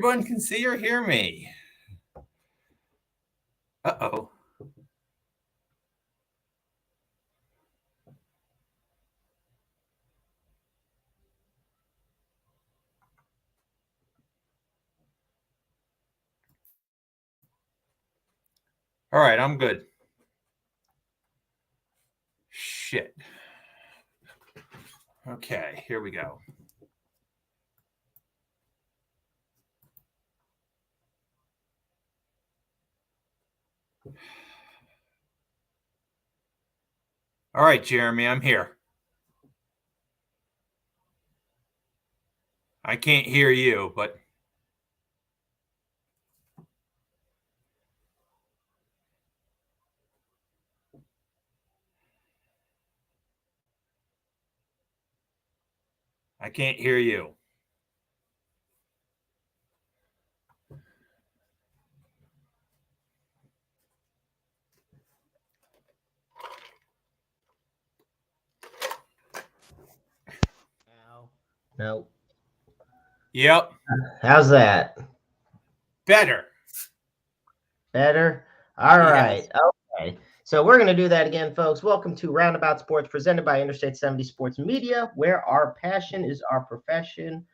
everyone can see or hear me. Uh-oh. All right, I'm good. Shit. Okay, here we go. All right, Jeremy, I'm here. I can't hear you, but I can't hear you. Nope. Yep. How's that? Better. Better? All Yes. right. Okay. So we're going to do that again, folks. Welcome to Roundabout Sports, presented by Interstate 70 Sports Media, where our passion is our profession.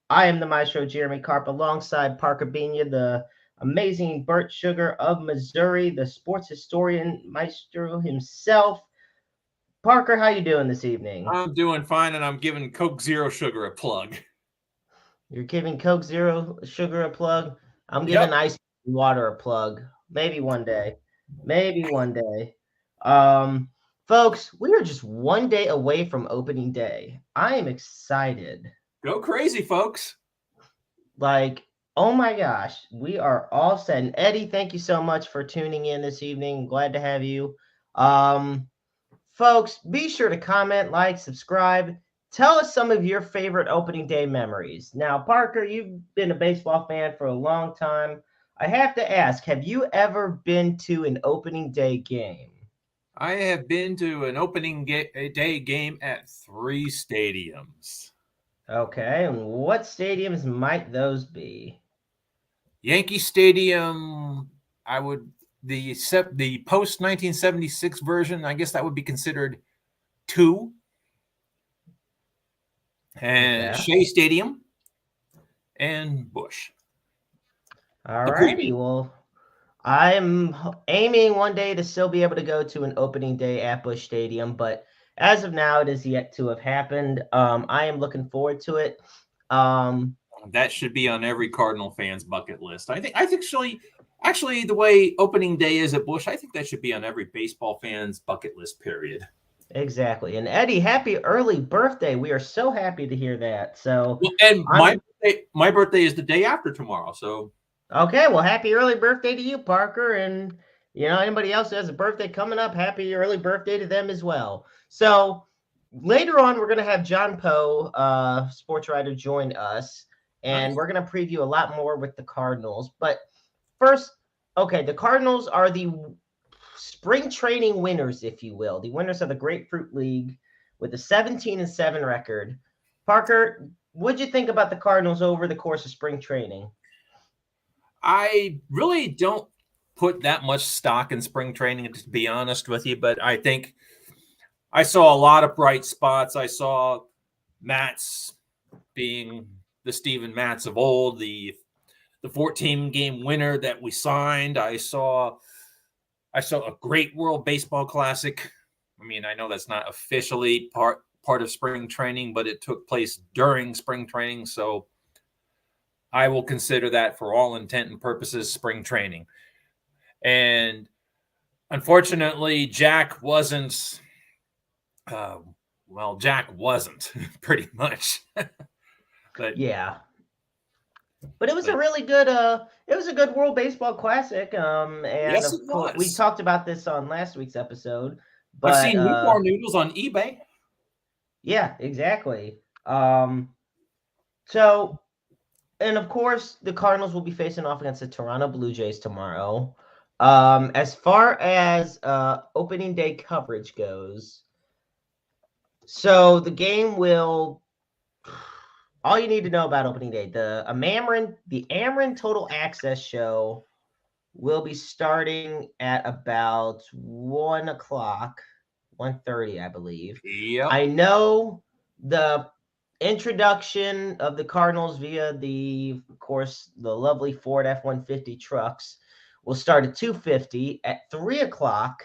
I am the maestro, Jeremy Karp, alongside Parker Benia, the amazing Burt Sugar of Missouri, the sports historian maestro himself. Parker, how you doing this evening? I'm doing fine, and I'm giving Coke Zero Sugar a plug. You're giving Coke Zero Sugar a plug? I'm giving ice water a plug. Maybe one day. Maybe one day. Folks, we are just one day away from opening day. I am excited. Go crazy, folks. Like, oh my gosh, we are all set. And Eddie, thank you so much for tuning in this evening. Glad to have you. Folks, be sure to comment, like, subscribe. Tell us some of your favorite opening day memories. Now, Parker, you've been a baseball fan for a long time. I have to ask, have you ever been to an opening day game? I have been to an opening day game at 3 stadiums. Okay, and what stadiums might those be? Yankee Stadium, the post 1976 version, I guess that would be considered 2. And Okay. Shea Stadium and Busch. All righty. Well, I'm aiming one day to still be able to go to an opening day at Busch Stadium, but as of now, it is yet to have happened. I am looking forward to it. That should be on every Cardinal fan's bucket list. I think actually the way opening day is at Busch, I think that should be on every baseball fan's bucket list, period. Exactly. And Eddie, happy early birthday. We are so happy to hear that. So, and my birthday is the day after tomorrow. So, okay, well, happy early birthday to you, Parker. And, anybody else who has a birthday coming up, happy early birthday to them as well. So, later on, we're going to have John Poe, sports writer, join us. And we're going to preview a lot more with the Cardinals. But first, okay, the Cardinals are the spring training winners, if you will, the winners of the Grapefruit League with a 17-7 record. Parker, what'd you think about the Cardinals over the course of spring training? I really don't put that much stock in spring training, to be honest with you, but I think I saw a lot of bright spots. I saw Matz being the Steven Matz of old, the 14-game winner that we signed. I saw a great World Baseball Classic. I mean, I know that's not officially part of spring training, but it took place during spring training, so I will consider that, for all intent and purposes, spring training. And unfortunately, Jack wasn't. Jack wasn't pretty much. But yeah. But it was a really good it was a good World Baseball Classic. And yes, it was. We talked about this on last week's episode. But I've seen newborn noodles on eBay. Yeah, exactly. So, and of course, the Cardinals will be facing off against the Toronto Blue Jays tomorrow. As far as opening day coverage goes, so the game will all you need to know about opening day. The Ameren Total Access Show will be starting at about 1 o'clock, 1:30, I believe. Yep. I know the introduction of the Cardinals via of course, the lovely Ford F-150 trucks will start at 2:50. At 3 o'clock,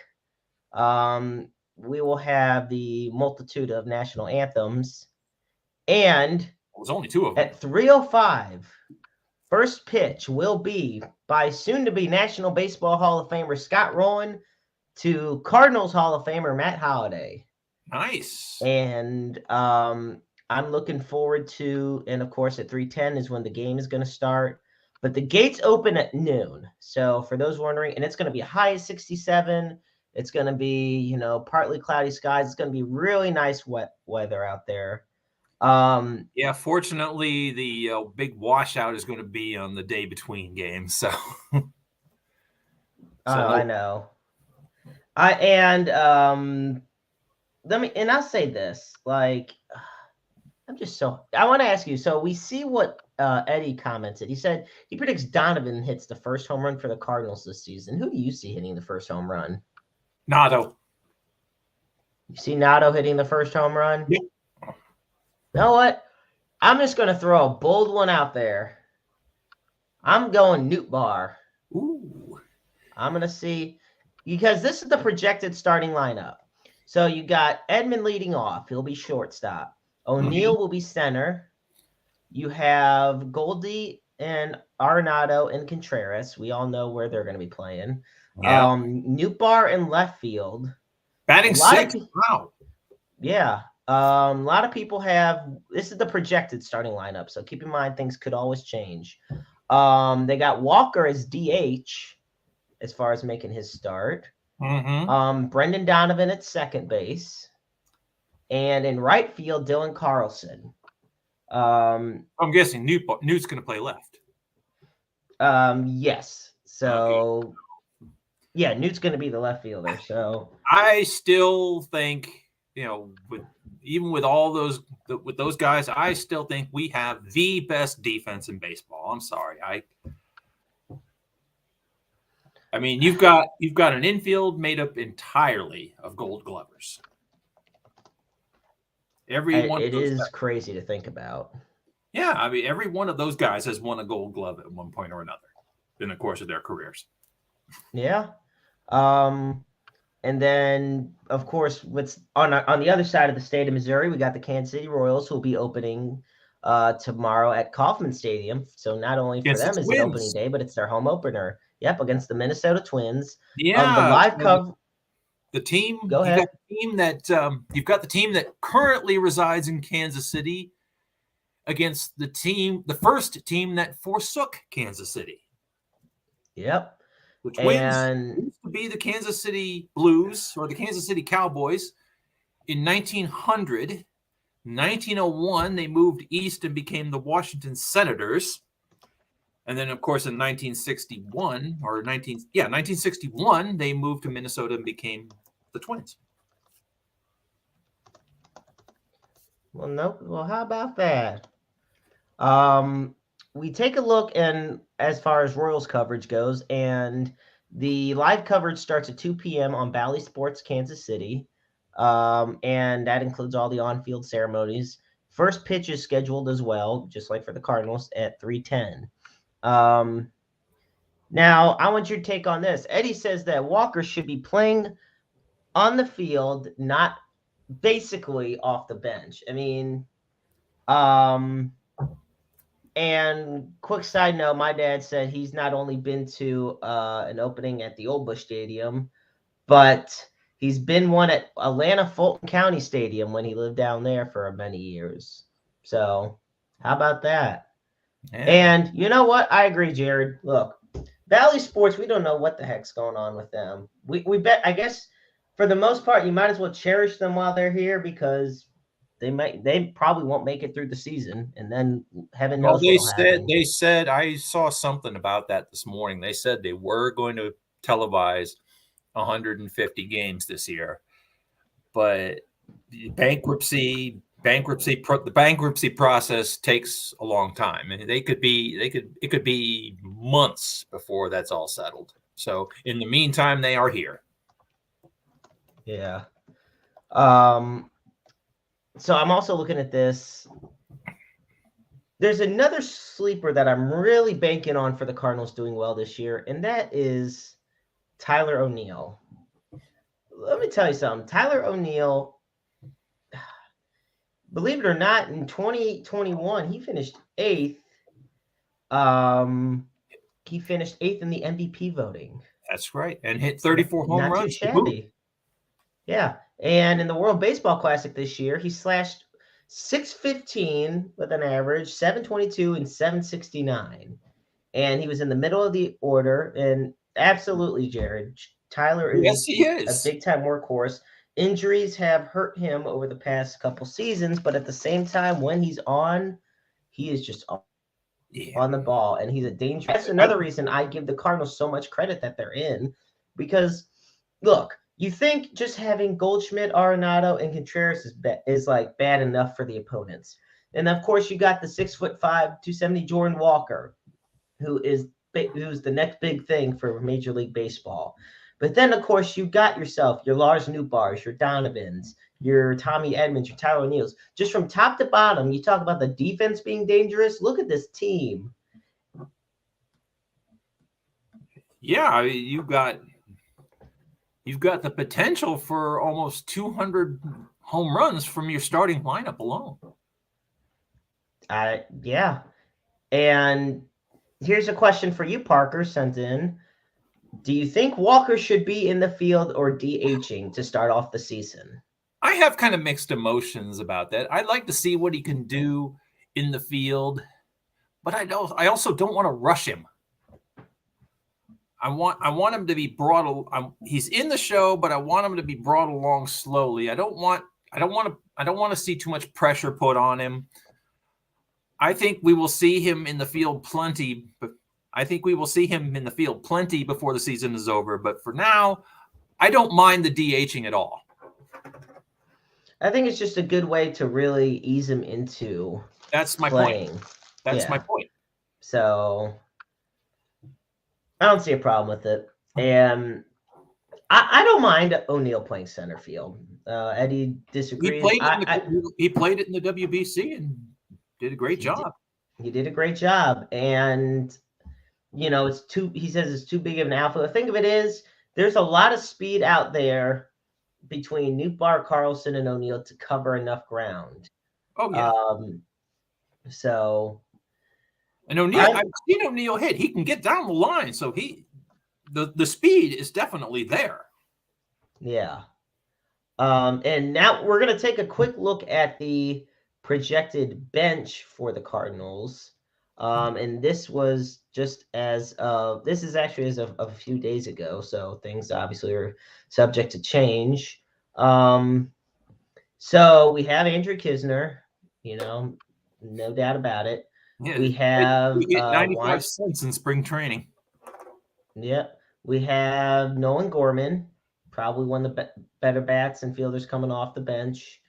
we will have the multitude of national anthems. And It was only 2 of them. at 3:05, first pitch will be by soon-to-be National Baseball Hall of Famer Scott Rolen to Cardinals Hall of Famer Matt Holliday. Nice. And I'm looking forward to, and of course at 3:10 is when the game is going to start. But the gates open at noon. So for those wondering, and it's going to be high as 67. It's going to be, partly cloudy skies. It's going to be really nice wet weather out there. Yeah, fortunately, the big washout is going to be on the day between games. So, I know. I'll say this, like, I want to ask you. So we see what Eddie commented. He said he predicts Donovan hits the first home run for the Cardinals this season. Who do you see hitting the first home run? Nato. You see Nato hitting the first home run? Yep. You know what? I'm just going to throw a bold one out there. I'm going Newt Bar. Ooh. I'm going to see, because this is the projected starting lineup. So you got Edman leading off. He'll be shortstop. O'Neill will be center. You have Goldie and Arenado and Contreras. We all know where they're going to be playing. Yeah. Newt Bar in left field. Batting sixth. Wow. Yeah. A lot of people this is the projected starting lineup, so keep in mind things could always change. They got Walker as DH as far as making his start. Mm-hmm. Brendan Donovan at second base. And in right field, Dylan Carlson. I'm guessing Newt's going to play left. Yes. So, yeah, Newt's going to be the left fielder. So I still think, with all those guys, I still think we have the best defense in baseball. I'm sorry. I mean, you've got an infield made up entirely of Gold Glovers. It is crazy to think about. Yeah, I mean, every one of those guys has won a Gold Glove at one point or another in the course of their careers. Yeah. And then, of course, what's on the other side of the state of Missouri, we got the Kansas City Royals, who will be opening tomorrow at Kauffman Stadium. So not only for them is it opening day, but it's their home opener. Yep, against the Minnesota Twins. Yeah. The live cover. The team. Go ahead. You've got the team that currently resides in Kansas City against the first team that forsook Kansas City. Yep. The Twins used to be the Kansas City Blues or the Kansas City Cowboys. In 1900, 1901, they moved east and became the Washington Senators. And then, of course, in 1961, they moved to Minnesota and became the Twins. Well, no. Well, how about that? We take a look as far as Royals coverage goes, and the live coverage starts at 2 p.m. on Bally Sports Kansas City, and that includes all the on-field ceremonies. First pitch is scheduled as well, just like for the Cardinals, at 3:10. Now, I want your take on this. Eddie says that Walker should be playing on the field, not basically off the bench. I mean, and quick side note, my dad said he's not only been to an opening at the Old Busch Stadium, but he's been one at Atlanta Fulton County Stadium when he lived down there for many years. So how about that? Yeah. And you know what? I agree, Jared. Look, Valley Sports, we don't know what the heck's going on with them. We bet, I guess, for the most part, you might as well cherish them while they're here because they probably won't make it through the season, and then heaven knows what'll happen. They said I saw something about that this morning. They said they were going to televise 150 games this year, but bankruptcy, the bankruptcy process takes a long time, and it could be months before that's all settled. So in the meantime, they are here. Yeah. So I'm also looking at this. There's another sleeper that I'm really banking on for the Cardinals doing well this year, and that is Tyler O'Neill. Let me tell you something. Tyler O'Neill, believe it or not, in 2021, he finished eighth. He finished eighth in the MVP voting. That's right, and hit 34 home Not too runs. shabby. Yeah. And in the World Baseball Classic this year, he slashed 615 with an average, 722 and 769. And he was in the middle of the order. And absolutely, Jared, Tyler Yes, is he a is. big time workhorse. Injuries have hurt him over the past couple seasons, but at the same time, when he's on, he is just on the ball, and he's a dangerous. That's another reason I give the Cardinals so much credit that they're in, because look, you think just having Goldschmidt, Arenado, and Contreras is like bad enough for the opponents, and of course you got the 6'5", 270 Jordan Walker, who's the next big thing for Major League Baseball. But then, of course, you got yourself your Lars Nootbaars, your Donovans, your Tommy Edmonds, your Tyler O'Neills. Just from top to bottom, you talk about the defense being dangerous. Look at this team. Yeah, you've got the potential for almost 200 home runs from your starting lineup alone. Yeah. And here's a question for you, Parker, sent in. Do you think Walker should be in the field or DHing to start off the season? I have kind of mixed emotions about that. I'd like to see what he can do in the field, but I also don't want to rush him. I want him to be brought. He's in the show, but I want him to be brought along slowly. I don't want to see too much pressure put on him. I think we will see him in the field plenty. But I think we will see him in the field plenty before the season is over. But for now, I don't mind the DHing at all. I think it's just a good way to really ease him into playing. Point. That's my point. So I don't see a problem with it. And I don't mind O'Neill playing center field. Eddie disagrees. He played it in the WBC and did a great job. He did a great job. And, he says it's too big of an alpha. The thing of it is, there's a lot of speed out there between Nootbaar, Carlson, and O'Neill to cover enough ground. Oh, yeah. And O'Neill, I've seen O'Neill hit. He can get down the line, so the speed is definitely there. Yeah. And now we're going to take a quick look at the projected bench for the Cardinals. And this was just this is actually as of a few days ago, so things obviously are subject to change. So we have Andrew Kisner, no doubt about it. Yeah, we have 95 cents in spring training. Yep. We have Nolan Gorman, probably one of the better bats and fielders coming off the bench.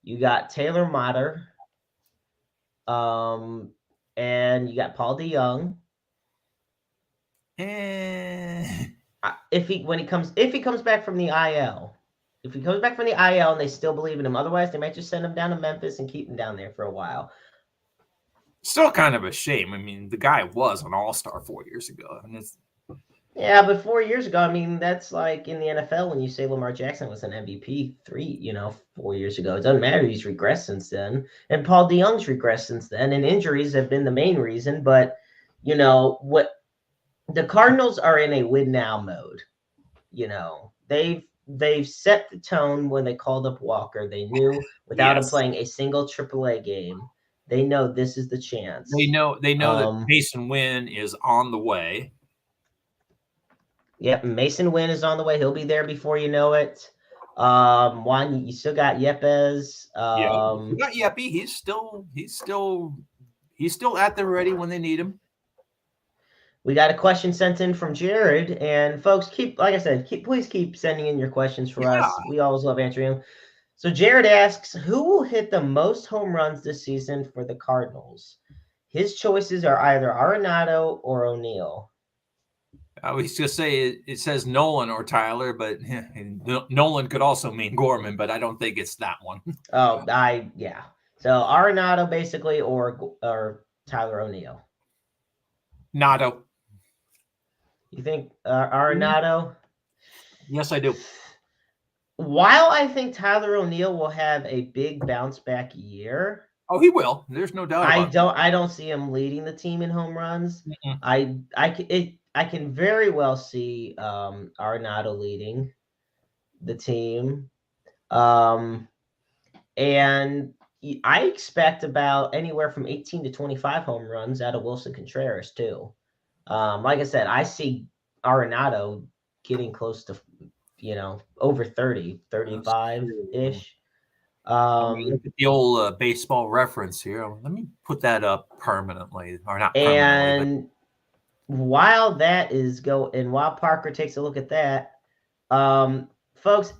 You got Taylor Motter. And you got Paul DeYoung. If he comes back from the IL. If he comes back from the IL and they still believe in him, otherwise they might just send him down to Memphis and keep him down there for a while. Still kind of a shame. I mean, the guy was an all-star 4 years ago. Yeah, but 4 years ago, I mean, that's like in the NFL when you say Lamar Jackson was an MVP 4 years ago. It doesn't matter. He's regressed since then. And Paul DeYoung's regressed since then. And injuries have been the main reason. But, what the Cardinals are in a win now mode. They've set the tone when they called up Walker. They knew without him playing a single AAA game, they know this is the chance. They know that Mason Wynn is on the way. Yep, Mason Wynn is on the way. He'll be there before you know it. Juan, you still got Yepes. You got Yeppe. He's still at the ready when they need him. We got a question sent in from Jared, and folks, please keep sending in your questions for us. We always love answering them. So Jared asks, who will hit the most home runs this season for the Cardinals? His choices are either Arenado or O'Neill. I was just say it says Nolan or Tyler, but Nolan could also mean Gorman, but I don't think it's that one. Oh, yeah. So Arenado basically, or Tyler O'Neill. Nato. You think Arenado? Yes, I do. While I think Tyler O'Neill will have a big bounce back year, Oh, he will. There's no doubt about it. I don't see him leading the team in home runs. Mm-mm. I can very well see Arenado leading the team. And I expect about anywhere from 18 to 25 home runs out of Wilson Contreras too. Like I said, I see Arenado getting close to, over 30, 35-ish. Look at the old baseball reference here. Let me put that up permanently, or not permanently. And while while Parker takes a look at that, folks,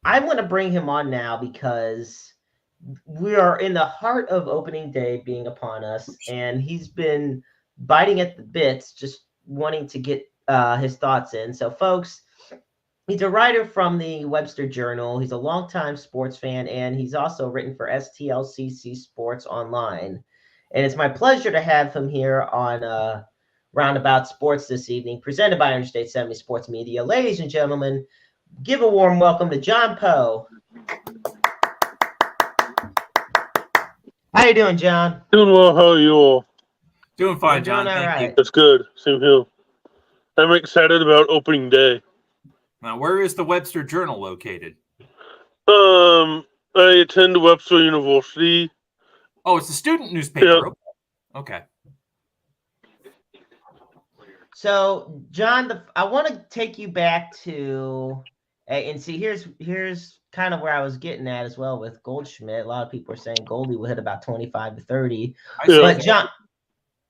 I'm going to bring him on now because we are in the heart of opening day being upon us, and he's been biting at the bits, just wanting to get his thoughts in. So, folks, he's a writer from the Webster Journal. He's a longtime sports fan, and he's also written for STLCC Sports Online. And it's my pleasure to have him here on Roundabout Sports this evening, presented by Interstate 70 Sports Media. Ladies and gentlemen, give a warm welcome to John Poe. How you doing, John? Doing well. How are you all? Doing fine, John. Doing all right. That's good. Same here. I'm excited about opening day. Now, where is the Webster Journal located? I attend Webster University. Oh, it's a student newspaper. Yeah. Okay. So, John, I want to take you back to, and see, here's kind of where I was getting at as well with Goldschmidt. A lot of people are saying Goldie will hit about 25 to 30. But John,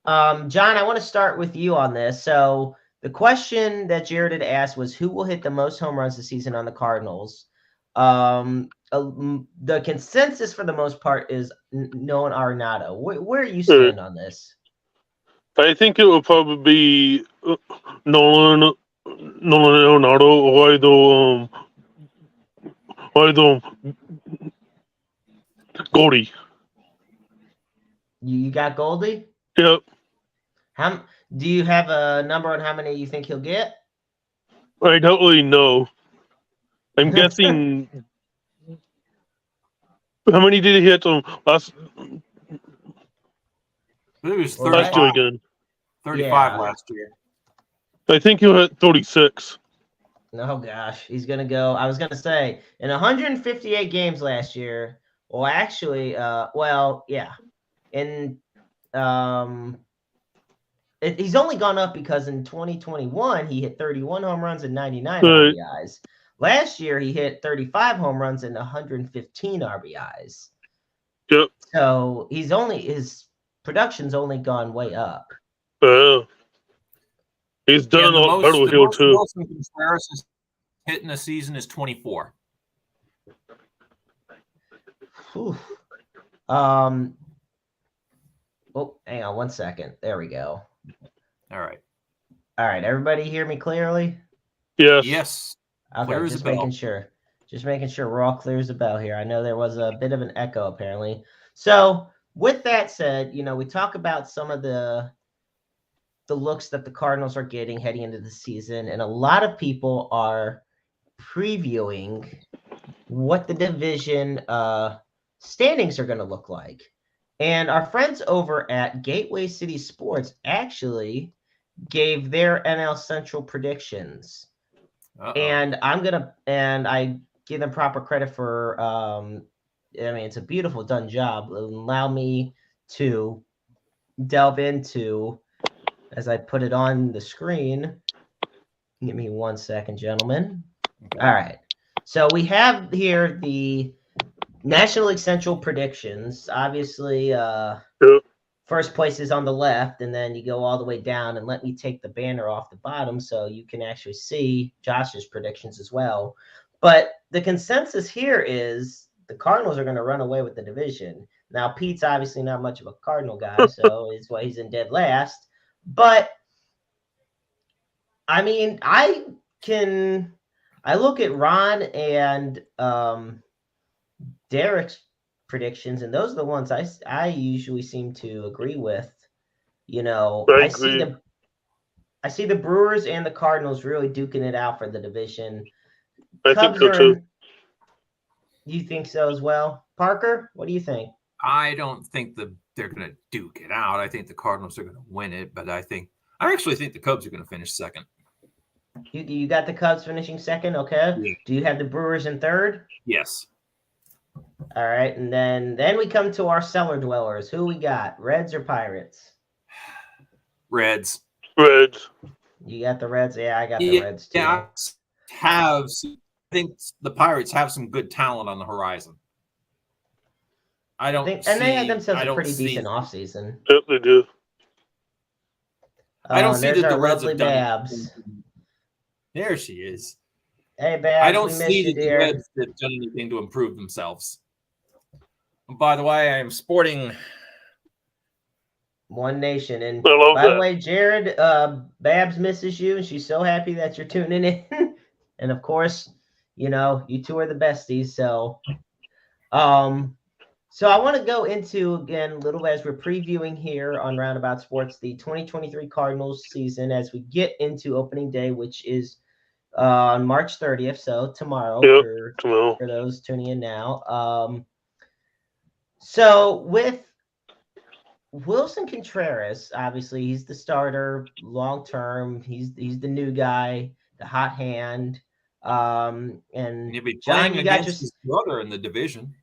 I want to start with you on this. So the question that Jared had asked was, who will hit the most home runs this season on the Cardinals? The consensus for the most part is Nolan Arenado. Where do you stand on this? I think it will probably be Nolan Arenado, or Goldie. You got Goldie? Yep. Do you have a number on how many you think he'll get? I don't really know. I'm guessing. How many did he hit last? It was 35. Last year again. 35 last year. I think he'll hit 36. Oh gosh, he's gonna go. I was gonna say in 158 games last year. Well, actually, he's only gone up because in 2021 he hit 31 home runs and 99 RBIs. Last year he hit 35 home runs and 115 RBIs. Yep. So his production's only gone way up. He's done a lot better here too. Wilson Contreras is hitting a season is 24. Whew. Oh, hang on one second. There we go. All right. Everybody hear me clearly? Yes. Okay, Clear as just a bell. making sure. Just making sure we're all clear as a bell here. I know there was a bit of an echo apparently. So with that said, we talk about some of the looks that the Cardinals are getting heading into the season, and a lot of people are previewing what the division standings are going to look like. And our friends over at Gateway City Sports actually gave their NL Central predictions. And I give them proper credit for, it's a beautiful done job. Allow me to delve into, as I put it on the screen. Give me 1 second, gentlemen. Okay. All right. So we have here the National League Central predictions. Obviously, first place is on the left, and then you go all the way down. And let me take the banner off the bottom so you can actually see Josh's predictions as well. But the consensus here is the Cardinals are going to run away with the division. Now, Pete's obviously not much of a Cardinal guy, so it's why he's in dead last. But I mean, I look at Ron and Derek's predictions, and those are the ones I usually seem to agree with. You know, I see the Brewers and the Cardinals really duking it out for the division. I think so too. You think so as well, Parker? What do you think? I don't think they're going to duke it out. I think the Cardinals are going to win it, but I actually think the Cubs are going to finish second. You got the Cubs finishing second, okay? Yeah. Do you have the Brewers in third? Yes. All right, and then we come to our cellar dwellers. Who we got? Reds or Pirates? Reds. Reds. You got the Reds? Yeah, I got the Reds too. Yeah, I think the Pirates have some good talent on the horizon. They had themselves a pretty decent offseason. Yep, they do. I don't see that the Reds have done Babs. There she is. Hey, Babs, I don't see that the Reds have done anything to improve themselves. By the way, I am sporting One Nation. And by the way, Jared, Babs misses you, and she's so happy that you're tuning in. And of course, you know, you two are the besties. So I want to go into, again, a little as we're previewing here on Roundabout Sports, the 2023 Cardinals season as we get into opening day, which is on March 30th. So tomorrow, for those tuning in now. So with Wilson Contreras, obviously he's the starter long-term. He's the new guy, the hot hand. And you'll be playing against his brother in the division.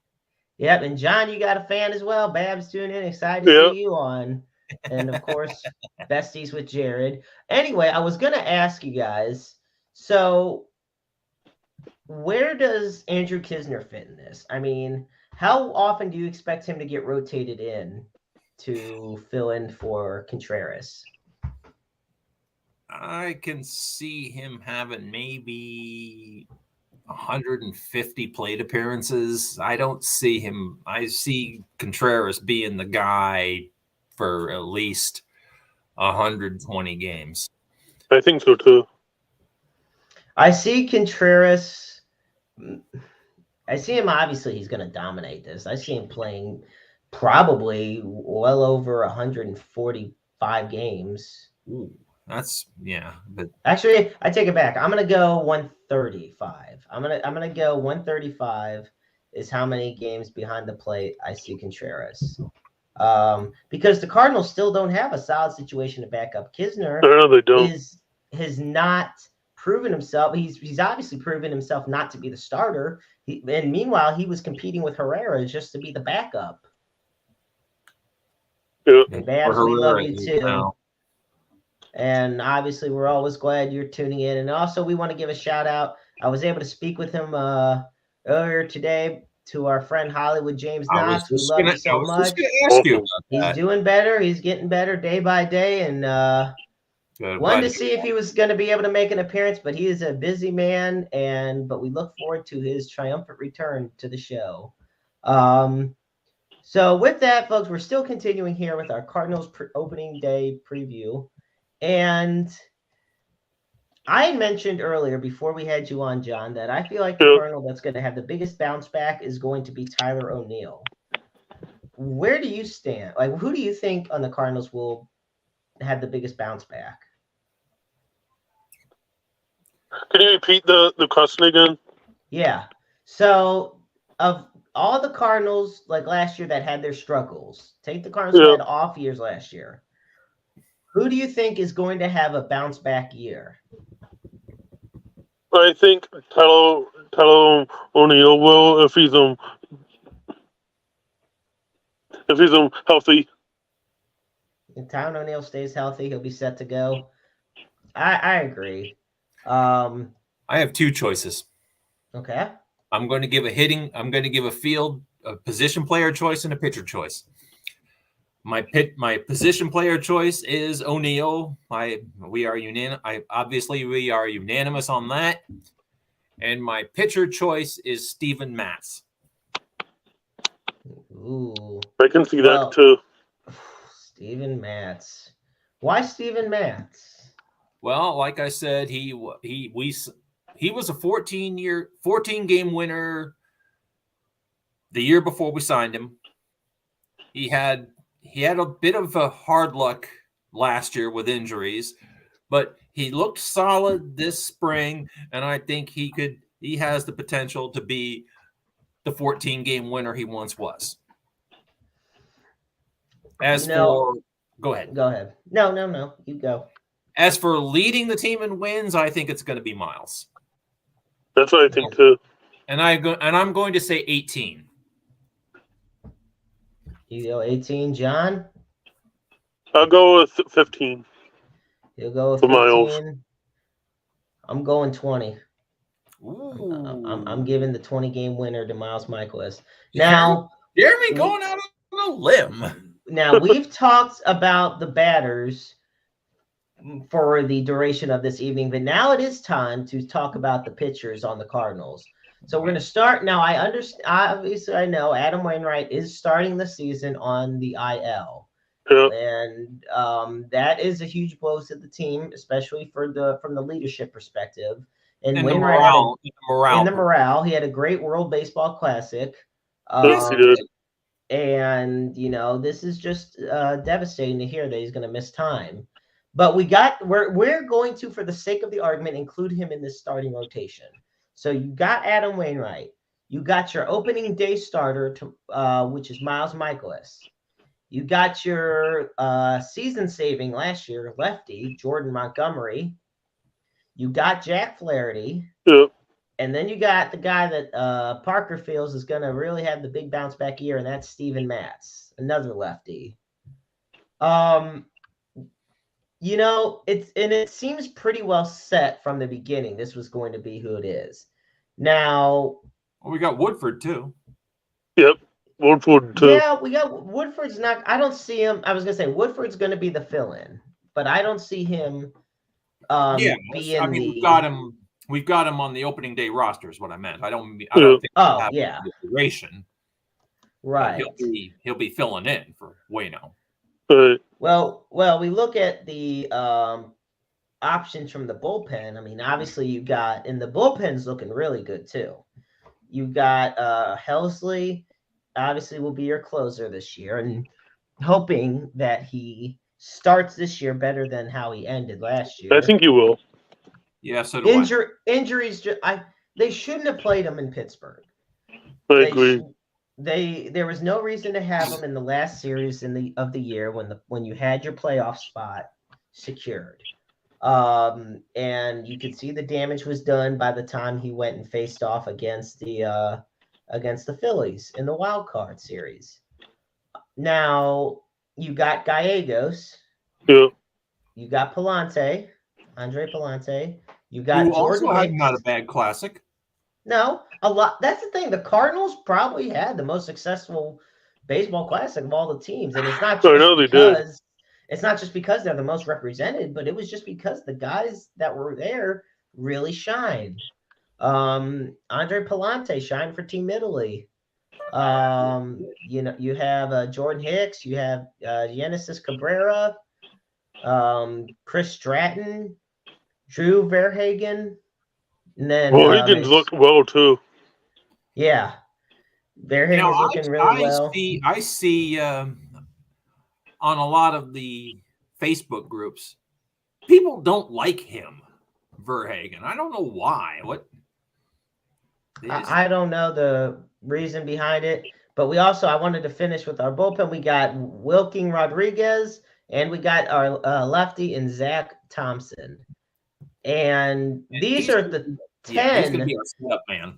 Yep, and John, you got a fan as well. Babs tuning in, excited to see you on. And of course, besties with Jared. Anyway, I was going to ask you guys, so where does Andrew Kisner fit in this? I mean, how often do you expect him to get rotated in to fill in for Contreras? I can see him having maybe 150 plate appearances. I don't see him. I see Contreras being the guy for at least 120 games. I think so too. I see Contreras. I see him. Obviously, he's going to dominate this. I see him playing probably well over 145 games. Ooh. But actually, I take it back. I'm gonna go 135. I'm gonna go 135 is how many games behind the plate I see Contreras. Because the Cardinals still don't have a solid situation to back up Kisner. No, they don't. Has not proven himself. He's obviously proven himself not to be the starter. And meanwhile, he was competing with Herrera just to be the backup. Yeah. Babs, we love you too. Now. And obviously, we're always glad you're tuning in. And also, we want to give a shout out. I was able to speak with him earlier today to our friend Hollywood James Knox. We love you so much. He's doing better. He's getting better day by day. And wanted to see if he was going to be able to make an appearance, but he is a busy man. But we look forward to his triumphant return to the show. So with that, folks, we're still continuing here with our Cardinals opening day preview. And I mentioned earlier before we had you on, John, that I feel like the Cardinal that's going to have the biggest bounce back is going to be Tyler O'Neill. Where do you stand? Like, who do you think on the Cardinals will have the biggest bounce back? Can you repeat the question again? Yeah. So of all the Cardinals like last year that had their struggles, take the Cardinals that had off years last year. Who do you think is going to have a bounce back year? I think Tyler O'Neill will if he's healthy. If Tyler O'Neill stays healthy, he'll be set to go. I agree. I have two choices. Okay. I'm going to give a position player choice and a pitcher choice. My position player choice is O'Neill. We are unanimous on that. And my pitcher choice is Steven Matz. Ooh. I can see Well, that too. Steven Matz. Why Steven Matz? Well, like I said, he was a 14 game winner the year before we signed him. He had a bit of a hard luck last year with injuries, but he looked solid this spring, and I think he has the potential to be the 14 game winner he once was. Go ahead. Go ahead. No. You go. As for leading the team in wins, I think it's going to be Miles. That's what I think too. And I'm going to say 18. You go 18, John? I'll go with 15. You'll go with For 15. Miles. I'm going 20. Ooh. I'm giving the 20 game winner to Miles Michaelis. Now, Jeremy going out on a limb. Now, we've talked about the batters for the duration of this evening, but now it is time to talk about the pitchers on the Cardinals. So we're going to start now. I understand. Obviously, I know Adam Wainwright is starting the season on the IL, and that is a huge blow to the team, especially from the leadership perspective. And Wainwright had the morale. He had a great World Baseball Classic. Yes, he did. And this is just devastating to hear that he's going to miss time. But we're going to, for the sake of the argument, include him in this starting rotation. So you got Adam Wainwright. You got your opening day starter, which is Miles Michaelis. You got your season saving last year lefty Jordan Montgomery. You got Jack Flaherty. Yep. And then you got the guy that Parker feels is going to really have the big bounce back year, and that's Steven Matz, another lefty. It seems pretty well set from the beginning. This was going to be who it is. Now, we got Woodford too. Yep, Woodford too. Yeah, we got Woodford's not. I don't see him. I was going to say Woodford's going to be the fill-in, but I don't see him. We've got him on the opening day roster is what I meant. I don't think the duration. Right. He'll be filling in for Waino. Well, we look at the options from the bullpen. I mean, obviously you got, and the bullpen's looking really good too. You got Helsley, obviously will be your closer this year, and hoping that he starts this year better than how he ended last year. I think he will. Yeah, so do injuries. They shouldn't have played him in Pittsburgh. I agree. There was no reason to have him in the last series of the year when you had your playoff spot secured. And you could see the damage was done by the time he went and faced off against the Phillies in the wild card series. Now you got Gallegos. Yeah. You got Andre Palante. You got who Jordan also Hicks. had not a bad classic. No, a lot. That's the thing. The Cardinals probably had the most successful baseball classic of all the teams, and it's not just because they're the most represented, but it was just because the guys that were there really shined. Andre Palante shined for Team Italy. You have Jordan Hicks, you have Genesis Cabrera, Chris Stratton, Drew Verhagen, and then Verhagen's looked well too. Yeah, Verhagen's looking really well. I see on a lot of the Facebook groups, people don't like him, Verhagen. I don't know why. I don't know the reason behind it, but I wanted to finish with our bullpen. We got Wilking Rodriguez, and we got our lefty and Zach Thompson. And these are the 10. Yeah, he's going to be our setup man.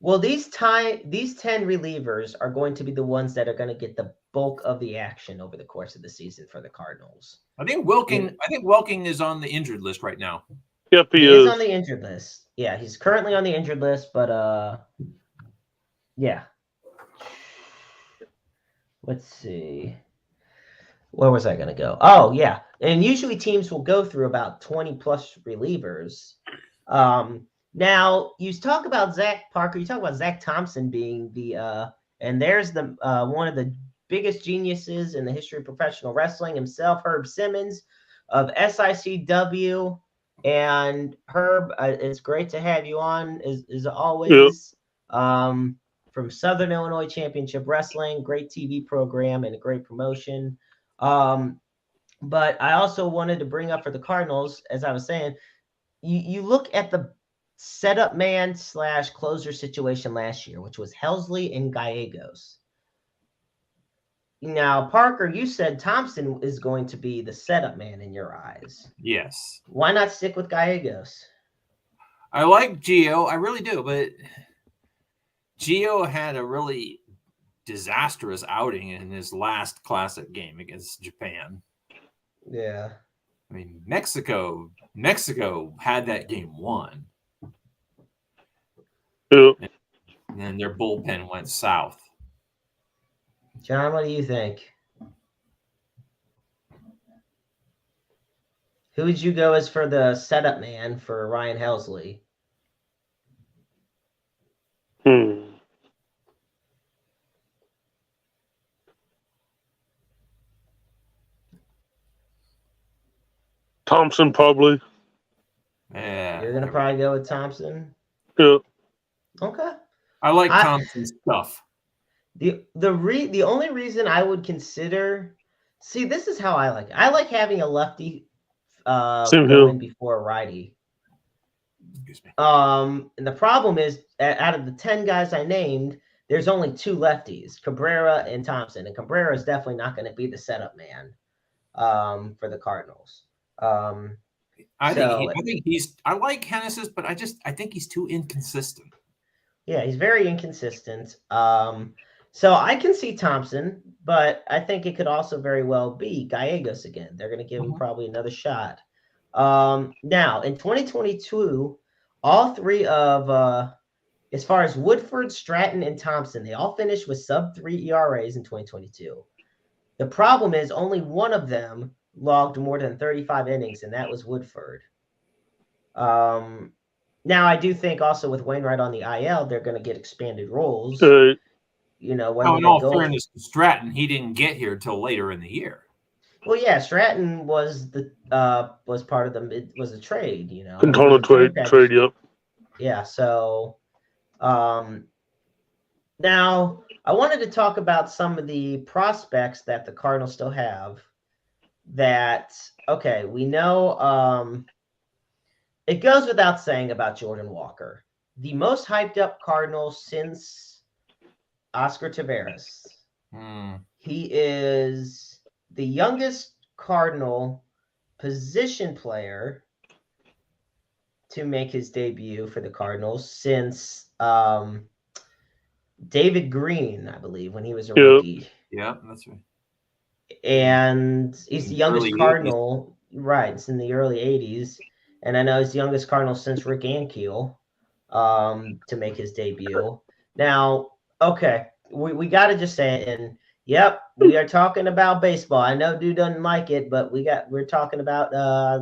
Well, these 10 relievers are going to be the ones that are going to get the bulk of the action over the course of the season for the Cardinals. I think Wilking is on the injured list right now. Yep, he is on the injured list. Yeah, he's currently on the injured list, but yeah. Let's see. Where was I going to go? Oh, yeah. And usually teams will go through about 20 plus relievers. Now, you talk about Zach Parker. You talk about Zach Thompson being the And there's the one of the biggest geniuses in the history of professional wrestling himself, Herb Simmons of SICW. And Herb, it's great to have you on as always. From Southern Illinois Championship Wrestling, great TV program and a great promotion. But I also wanted to bring up for the Cardinals, as I was saying, you look at the setup man / closer situation last year, which was Helsley and Gallegos. Now, Parker, you said Thompson is going to be the setup man in your eyes. Yes. Why not stick with Gallegos? I like Gio. I really do. But Gio had a really disastrous outing in his last classic game against Japan. Yeah. I mean, Mexico had that game won. Yeah. And then their bullpen went south. John, what do you think? Who would you go as for the setup man for Ryan Helsley? Thompson, probably. Yeah. You're going to probably go with Thompson? Yeah. Okay. I like Thompson's stuff. The only reason I would consider, see, this is how I like it. I like having a lefty go in before a righty. Excuse me. And the problem is, out of the 10 guys I named, there's only 2 lefties, Cabrera and Thompson. And Cabrera is definitely not going to be the setup man for the Cardinals. I like Hennessy's, but I think he's too inconsistent. Yeah, he's very inconsistent. So I can see Thompson, but I think it could also very well be Gallegos again. They're going to give him probably another shot. Now, in 2022, all 3 of, as far as Woodford, Stratton, and Thompson, they all finished with sub-3 ERAs in 2022. The problem is only one of them logged more than 35 innings, and that was Woodford. Now, I do think also with Wainwright on the IL, they're going to get expanded roles. In all fairness to Stratton, he didn't get here till later in the year. Well, yeah, Stratton was part of it was a trade, Internal trade, yep. Yeah, so now I wanted to talk about some of the prospects that the Cardinals still have we know it goes without saying about Jordan Walker, the most hyped up Cardinal since Oscar Taveras. He is the youngest Cardinal position player to make his debut for the Cardinals since David Green, I believe, when he was a rookie. Yeah, that's right. And he's the youngest Cardinal, 80s. Right? It's in the early 80s. And I know he's the youngest Cardinal since Rick Ankiel to make his debut. Now, okay, we got to just say it. And yep, we are talking about baseball. I know dude doesn't like it, but we're talking about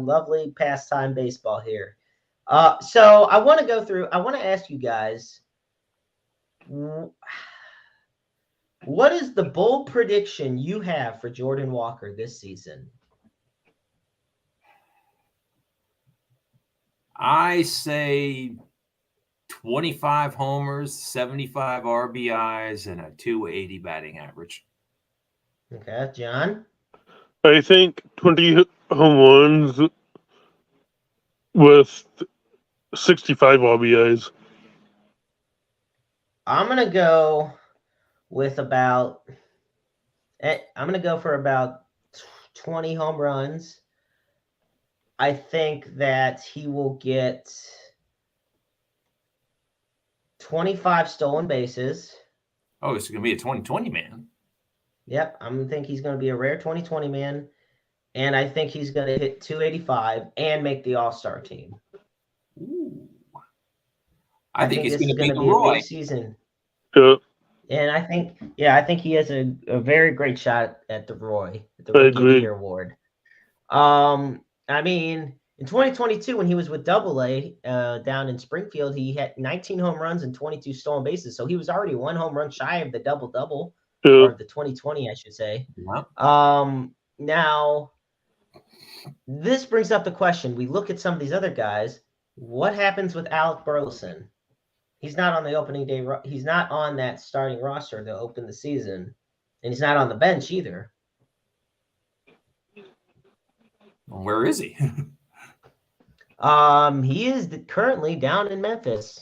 lovely pastime baseball here. So I want to ask you guys, what is the bold prediction you have for Jordan Walker this season? I say 25 homers, 75 RBIs, and a 280 batting average. Okay, John? I think 20 home runs with 65 RBIs. I'm going to go with I'm going to go for about 20 home runs. I think that he will get 25 stolen bases. Oh, it's going to be a 2020 man. Yep, I think he's going to be a rare 2020 man, and I think he's going to hit 285 and make the All-Star team. Ooh. I think he's this is going to be Roy. A big season. Yeah. And I think he has a very great shot at the Roy, the Rookie of the Year award. I mean, In 2022, when he was with AA down in Springfield, he had 19 home runs and 22 stolen bases. So he was already 1 home run shy of the double-double, Yeah. or the 2020, I should say. Yeah. Now, this brings up the question. We look at some of these other guys. What happens with Alec Burleson? He's not on the opening day. He's not on that starting roster to open the season, and he's not on the bench either. Where is he? He is currently down in Memphis,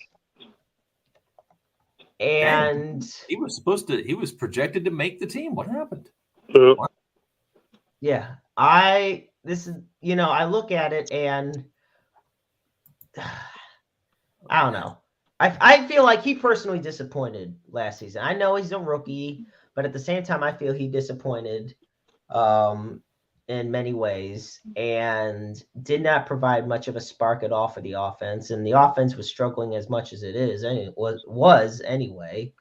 and he was projected to make the team. What happened? Yeah, I look at it and I don't know. I feel like he personally disappointed last season. I know he's a rookie, but at the same time, I feel he disappointed in many ways and did not provide much of a spark at all for the offense. And the offense was struggling as much as it is, and it was anyway.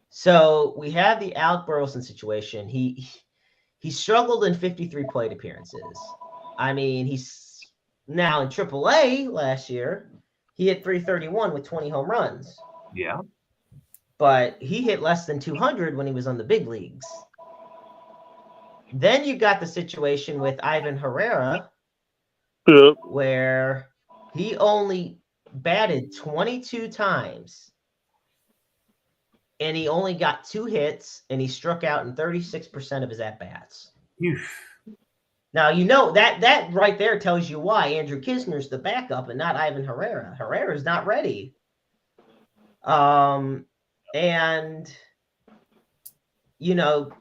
So we have the Alec Burleson situation. He struggled in 53 plate appearances. I mean, he's now in AAA last year. He hit 331 with 20 home runs. Yeah. But he hit less than 200 when he was on the big leagues. Then you got the situation with Ivan Herrera, where he only batted 22 times. And he only got 2 hits, and he struck out in 36% of his at-bats. Now, that right there tells you why Andrew Kisner's the backup and not Ivan Herrera. Herrera's not ready. And,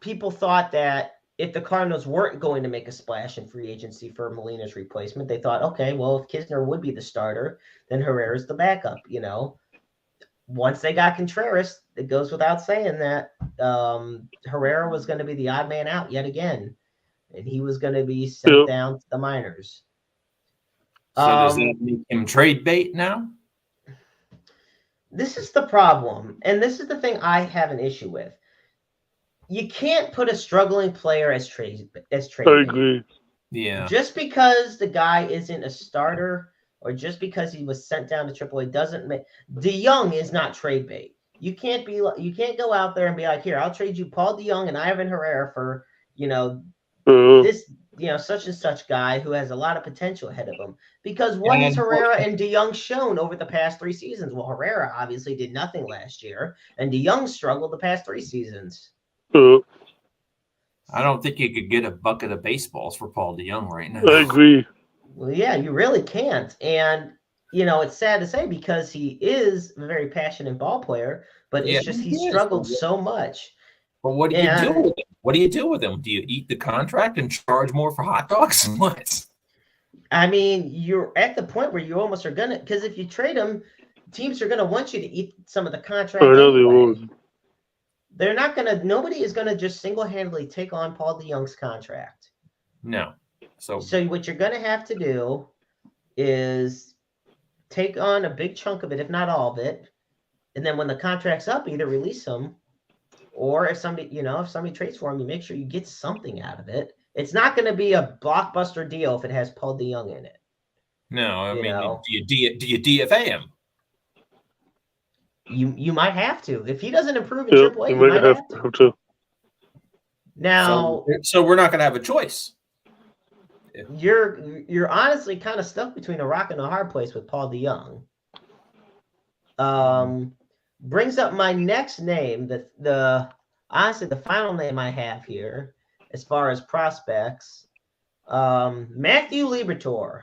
people thought that if the Cardinals weren't going to make a splash in free agency for Molina's replacement, they thought, okay, well, if Kisner would be the starter, then Herrera's the backup, Once they got Contreras, it goes without saying that Herrera was going to be the odd man out yet again. And he was going to be sent down to the minors. So does that make him trade bait now? This is the problem. And this is the thing I have an issue with. You can't put a struggling player as trade I agree. Yeah. Just because the guy isn't a starter or just because he was sent down to AAA doesn't make DeYoung is not trade bait. You can't go out there and be like, here, I'll trade you Paul DeYoung and Ivan Herrera for, this, such and such guy who has a lot of potential ahead of him. Because what has Herrera and DeYoung shown over the past 3 seasons? Well, Herrera obviously did nothing last year, and DeYoung struggled the past 3 seasons. I don't think you could get a bucket of baseballs for Paul DeYoung right now. I agree. Well, yeah, you really can't. And, it's sad to say because he is a very passionate ball player, but it's just he struggled so much. But what do you do with him? What do you do with him? Do you eat the contract and charge more for hot dogs? What? I mean, you're at the point where you almost are going to – because if you trade him, teams are going to want you to eat some of the contract anyway. They're not going to – nobody is going to just single-handedly take on Paul DeYoung's contract. No. So what you're going to have to do is take on a big chunk of it, if not all of it, and then when the contract's up, either release him or if somebody trades for him, you make sure you get something out of it. It's not going to be a blockbuster deal if it has Paul DeYoung in it. No, I mean, do you DFA him? You might have to. If he doesn't improve in AAA, you might have to. Now, so we're not going to have a choice. You're honestly kind of stuck between a rock and a hard place with Paul DeYoung. Brings up my next name, honestly the final name I have here as far as prospects, Matthew Liberatore.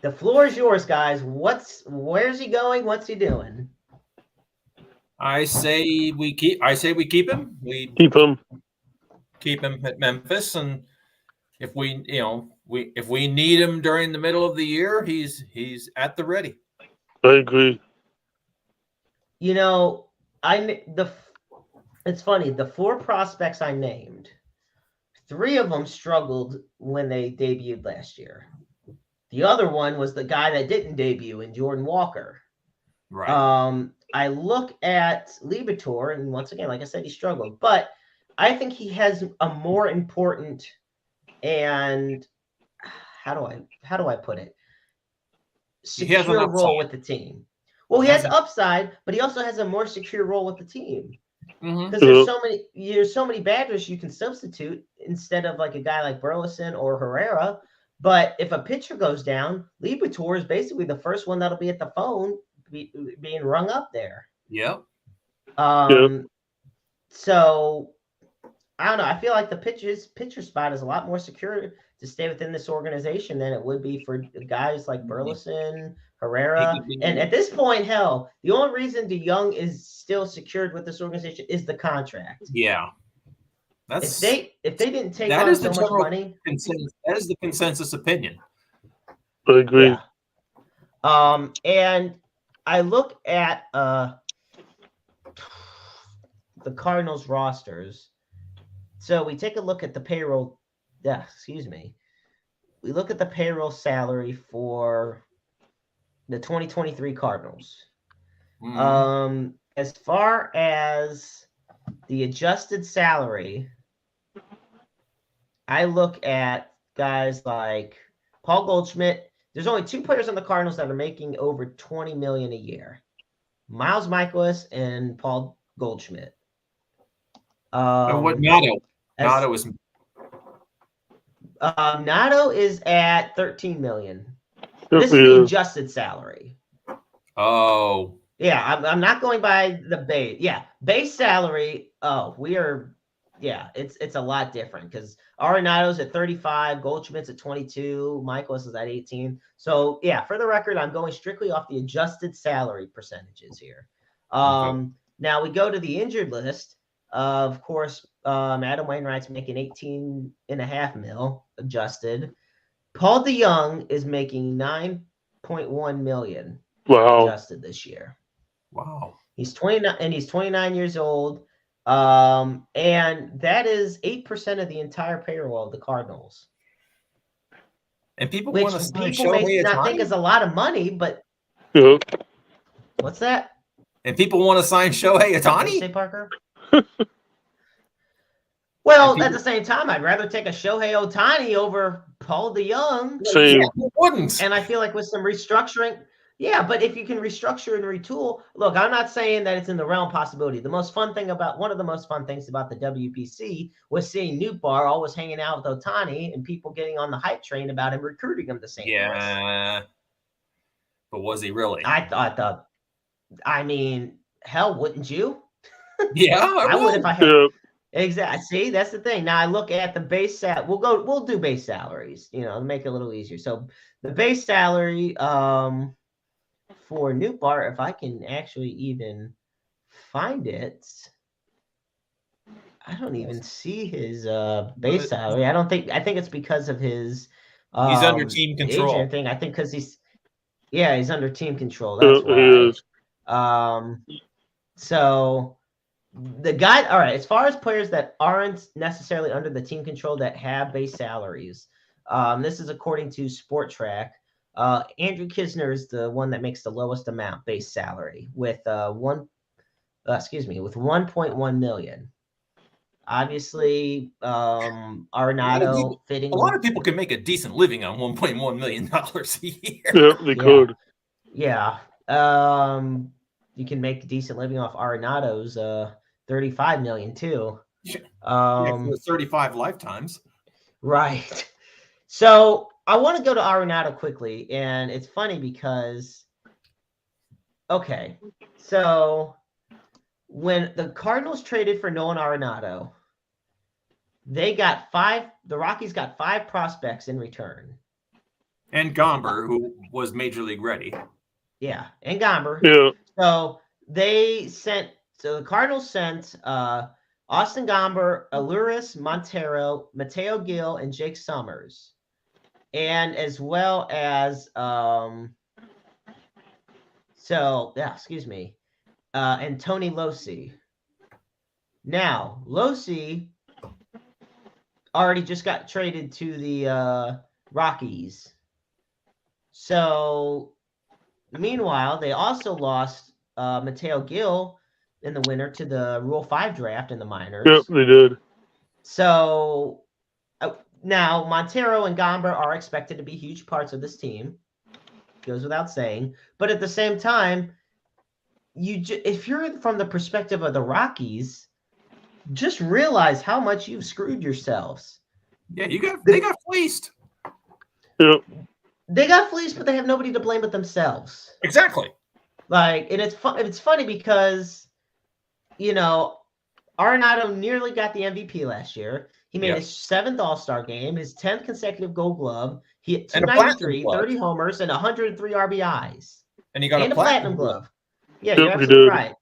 The floor is yours, guys. Where's he going? What's he doing? I say we keep him. We keep him at Memphis, and if we need him during the middle of the year, he's at the ready. I agree. It's funny. The 4 prospects I named, 3 of them struggled when they debuted last year. The other one was the guy that didn't debut in Jordan Walker. Right. I look at Liberatore, and once again, like I said, he struggled, but I think he has a more important and how do I put it? He has an Secure role upside. with the team. Well, he has upside, but he also has a more secure role with the team. Because there's so many batters you can substitute instead of like a guy like Burleson or Herrera. But if a pitcher goes down, Liberatore is basically the first one that'll be at the phone being rung up there. Yep. So I don't know. I feel like the pitcher spot is a lot more secure to stay within this organization than it would be for guys like Burleson, Herrera. And at this point, hell, the only reason DeYoung is still secured with this organization is the contract. Yeah. That's if they didn't take on so much money. That is the consensus opinion. I agree. Yeah. And I look at the Cardinals rosters. So we take a look at the payroll. Yeah, excuse me. We look at the payroll salary for the 2023 Cardinals. As far as the adjusted salary, I look at guys like Paul Goldschmidt. There's only 2 players on the Cardinals that are making over $20 million a year: Miles Michaelis and Paul Goldschmidt. And what Nato? Nato is at $13 million. This is the adjusted salary. Oh. Yeah, I'm not going by the base. Yeah, base salary. Oh, it's a lot different because Arenado's at 35, Goldschmidt's at 22, Michaelis is at 18. So yeah, for the record, I'm going strictly off the adjusted salary percentages here. Now we go to the injured list. Of course, Adam Wainwright's making $18.5 million adjusted. Paul DeYoung is making $9.1 million adjusted this year. Wow. He's 29 and he's 29 years old. And that is 8% of the entire payroll of the Cardinals. And people which want to sign people may Shohei not Ohtani? think is a lot of money, but what's that? And people want to sign Shohei Ohtani? Say, Parker? Well, at the same time, I'd rather take a Shohei Ohtani over Paul DeYoung. Same. Who wouldn't? And I feel like with some restructuring, yeah, but if you can restructure and retool, look, I'm not saying that it's in the realm of possibility. One of the most fun things about the WPC was seeing Nootbaar always hanging out with Ohtani and people getting on the hype train about him recruiting him to St. Louis. Yeah. But was he really? I mean, hell, wouldn't you? Yeah, I would if I had. Yeah. Exactly. See, that's the thing. Now I look at the base sal. We'll do base salaries, to make it a little easier. So the base salary for Nootbaar, if I can actually even find it, I don't even see his base salary. I think it's because of his he's under team control agent thing. I think because he's under team control. That's why. So the guy, all right, as far as players that aren't necessarily under the team control that have base salaries, this is according to Sport Track. Andrew Kisner is the one that makes the lowest amount base salary with with 1.1 million. Obviously, Arenado fitting. A lot of people can make a decent living on $1.1 million a year. Yeah, they could. Yeah. You can make a decent living off Arenado's $35 million too. For 35 lifetimes. Right. So I want to go to Arenado quickly, and it's funny because so when the Cardinals traded for Nolan Arenado, the Rockies got 5 prospects in return. And Gomber, who was Major League ready. Yeah, and Gomber. Yeah. So the Cardinals sent Austin Gomber, Aluris Montero, Mateo Gil, and Jake Summers. And as well as and Tony Losi. Now, Losi already just got traded to the Rockies. So meanwhile, they also lost Mateo Gil in the winter to the Rule 5 draft in the minors. Yep, they did. So Now, Montero and Gomber are expected to be huge parts of this team. Goes without saying. But at the same time, if you're from the perspective of the Rockies, just realize how much you've screwed yourselves. Yeah, they got fleeced. Yep. They got fleeced, but they have nobody to blame but themselves. Exactly. And it's funny because, Arenado nearly got the MVP last year. He made his 7th All-Star game, his 10th consecutive Gold Glove. He hit 293, 30 homers, and 103 RBIs. And he got a platinum glove. Yeah, Yep, you're absolutely right.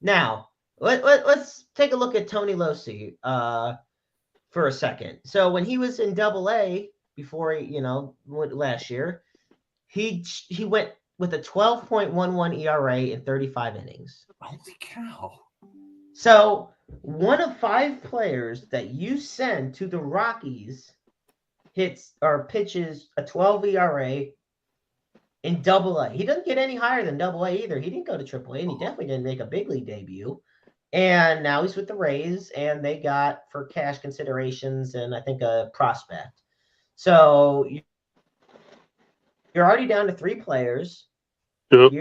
Now, let's take a look at Tony Losi for a second. So when he was in Double-A before last year, he went with a 12.11 ERA in 35 innings. Holy cow. So one of 5 players that you send to the Rockies pitches a 12 ERA in Double-A. He doesn't get any higher than Double-A either. He didn't go to Triple-A, and he definitely didn't make a big league debut. And now he's with the Rays, and they got for cash considerations and I think a prospect. So you're already down to 3 players. Yep.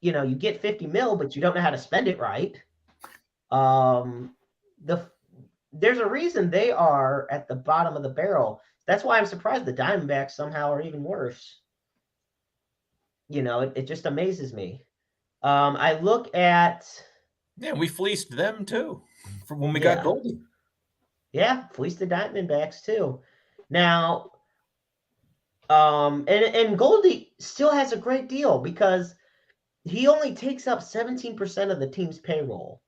You get 50 mil, but you don't know how to spend it right. There's a reason they are at the bottom of the barrel. That's why I'm surprised the Diamondbacks somehow are even worse. It just amazes me. I look at. Yeah, we fleeced them too from when we got Goldie. Yeah, fleeced the Diamondbacks too. Now, and Goldie still has a great deal because he only takes up 17% of the team's payroll.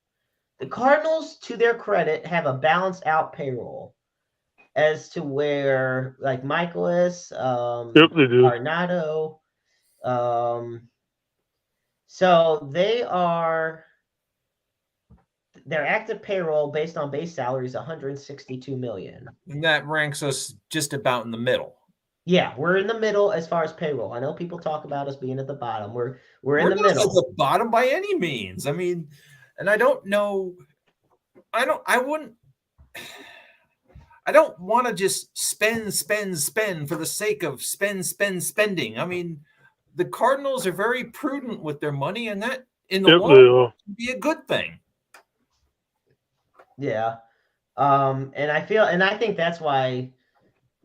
The Cardinals, to their credit, have a balanced out payroll as to where, like Michaelis, Yep, they do. Arenado, so their active payroll based on base salary is $162 million. And that ranks us just about in the middle. Yeah, we're in the middle as far as payroll. I know people talk about us being at the bottom. We're in the middle. At the bottom by any means. I mean, and I don't know. I don't want to just spend for the sake of spending. I mean, the Cardinals are very prudent with their money, and that in the long run can be a good thing. Yeah. And I think that's why,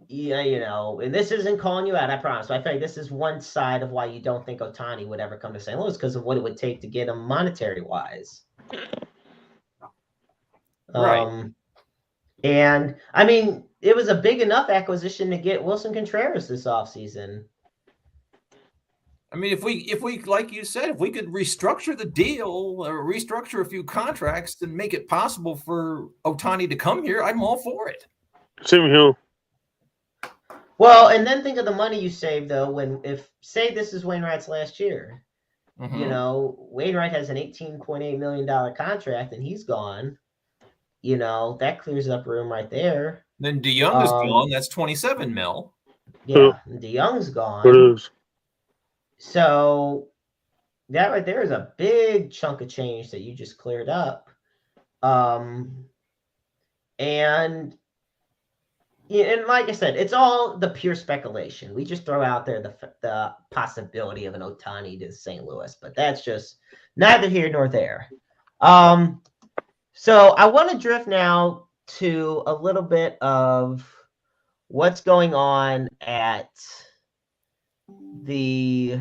and this isn't calling you out, I promise. I feel like this is one side of why you don't think Ohtani would ever come to St. Louis because of what it would take to get him monetary wise. Right. And I mean, it was a big enough acquisition to get Wilson Contreras this offseason. I mean, if we, like you said, if we could restructure the deal or restructure a few contracts and make it possible for Ohtani to come here, I'm all for it. Same here. Well, and then think of the money you save though. Say this is Wainwright's last year, Wainwright has an $18.8 million contract and he's gone. That clears up room right there. Then DeYoung is gone. That's 27 mil. Yeah, DeYoung's gone. It is. So that right there is a big chunk of change that you just cleared up. And like I said, it's all the pure speculation. We just throw out there the possibility of an Ohtani to St. Louis, but that's just neither here nor there. So I want to drift now to a little bit of what's going on at the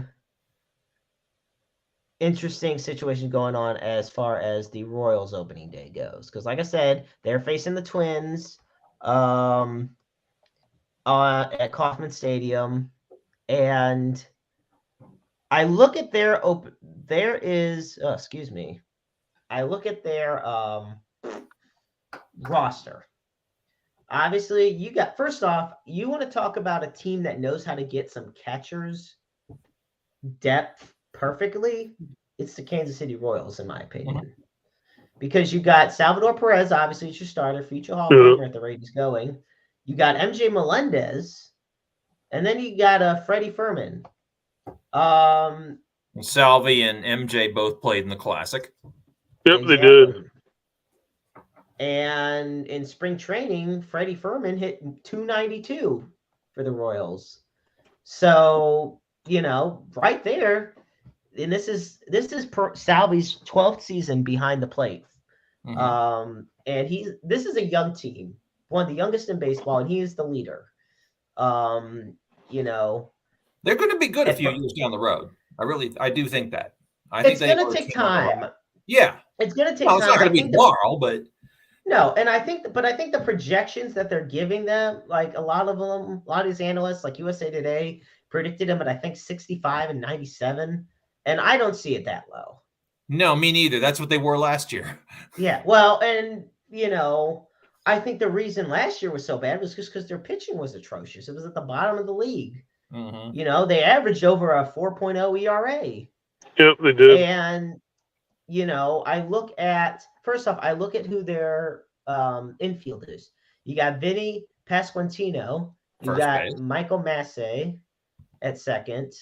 interesting situation going on as far as the Royals opening day goes. Because like I said, they're facing the Twins at Kauffman Stadium. And I look at their I look at their roster. Obviously, first off, you want to talk about a team that knows how to get some catchers depth perfectly. It's the Kansas City Royals, in my opinion. Because you got Salvador Perez, obviously, it's your starter, future Hall of Famer at the rate he's going. You got MJ Melendez, and then you got Freddie Fermin. Salvi and MJ both played in the Classic. Yep, exactly. They did. And in spring training, Freddie Fermin hit 292 for the Royals. So, right there, and this is Salvi's 12th season behind the plate. Mhm. And this is a young team, one of the youngest in baseball, and he is the leader. You know, They're going to be good a at few fir- years down the road. I do think that. I think it's they going to are a take team on the time. rise. Yeah. It's going to take Well, it's time. not going I to be think tomorrow, but no, and I think the projections that they're giving them, like a lot of these analysts, like USA Today, predicted them at I think 65 and 97, and I don't see it that low. no, me neither. That's what they were last year. Yeah, well, and I think the reason last year was so bad was just because their pitching was atrocious. It was at the bottom of the league. Mm-hmm. They averaged over a 4.0 ERA. Yep, they did. And I look at who their infield is. You got Vinny Pasquantino. You First got base. Michael Massey at second.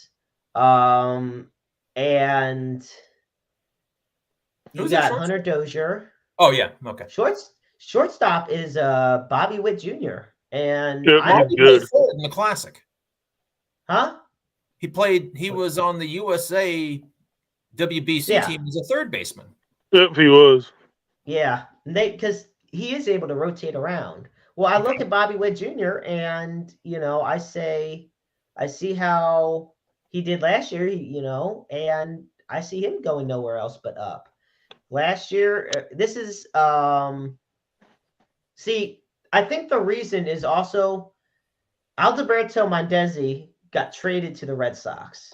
And you Who's at got shortstop? Hunter Dozier. Oh yeah, okay. Shortstop is Bobby Witt Jr. And Yep, He played third in the Classic. huh? He was on the USA WBC team as a third baseman. Yep, he was. Yeah, because he is able to rotate around. Well, I look at Bobby Witt Jr. and I see how he did last year. And I see him going nowhere else but up. Last year, this is see, I think the reason is also Alberto Mondesi got traded to the Red Sox.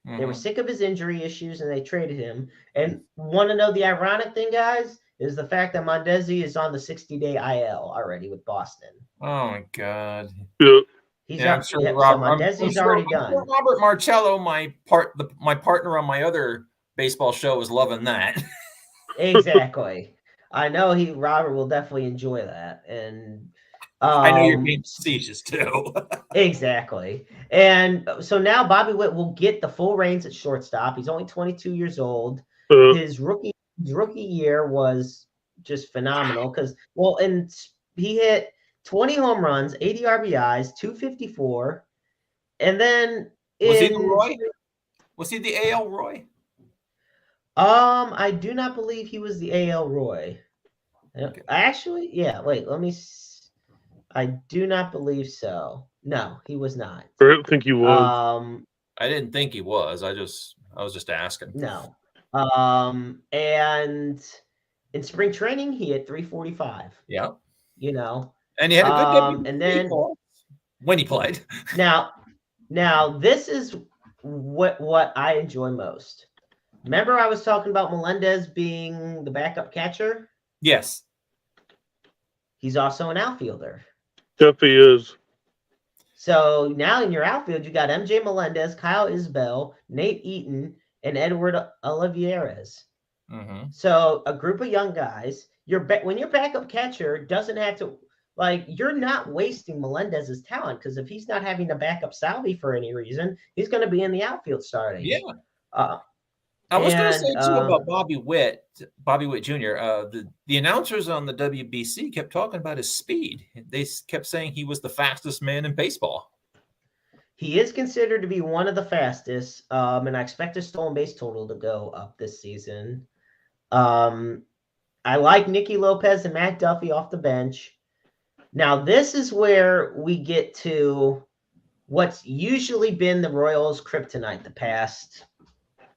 Mm-hmm. They were sick of his injury issues and they traded him. And want to know the ironic thing, guys, is the fact that Mondesi is on the 60-day IL already with Boston. Oh my God. Yep. I'm sure Mondesi's already done. Robert Marcello, my partner on my other baseball show, is loving that. Exactly. I know Robert will definitely enjoy that. And I know you're being facetious too. Exactly. And so now Bobby Witt will get the full reins at shortstop. He's only 22 years old. His rookie year was just phenomenal and he hit 20 home runs, 80 RBIs, 254. And then was he the Roy? Was he the AL Roy? I do not believe he was the AL Roy. Okay. Actually, yeah, wait, let me I do not believe so. No, he was not. I don't think he was. I didn't think he was. I was just asking. No. And in spring training, he hit 345. Yeah. And he had a good and then when he played. Now this is what I enjoy most. Remember I was talking about Melendez being the backup catcher? Yes. He's also an outfielder. Yep, he is. So now in your outfield, you got MJ Melendez, Kyle Isbell, Nate Eaton, and Edward Olivieres. Mm-hmm. So a group of young guys. When your backup catcher doesn't have to, you're not wasting Melendez's talent, because if he's not having to back up Salvi for any reason, he's going to be in the outfield starting. Yeah. I was going to say too about Bobby Witt Jr. The announcers on the WBC kept talking about his speed. They kept saying he was the fastest man in baseball. He is considered to be one of the fastest, and I expect his stolen base total to go up this season. I like Nicky Lopez and Matt Duffy off the bench. Now, this is where we get to what's usually been the Royals' kryptonite the past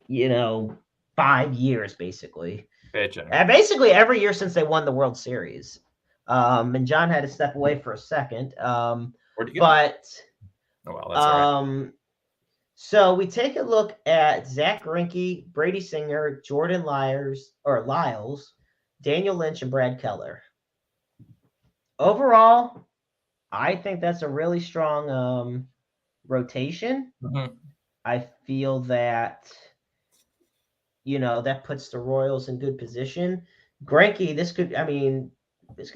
5 years, basically. Basically every year since they won the World Series. And John had to step away for a second. Where'd you go? But oh, well, that's all right. So we take a look at Zach Greinke, Brady Singer, Jordan Lyles, Daniel Lynch, and Brad Keller. Overall, I think that's a really strong rotation. Mm-hmm. I feel that that puts the Royals in good position. Greinke, this could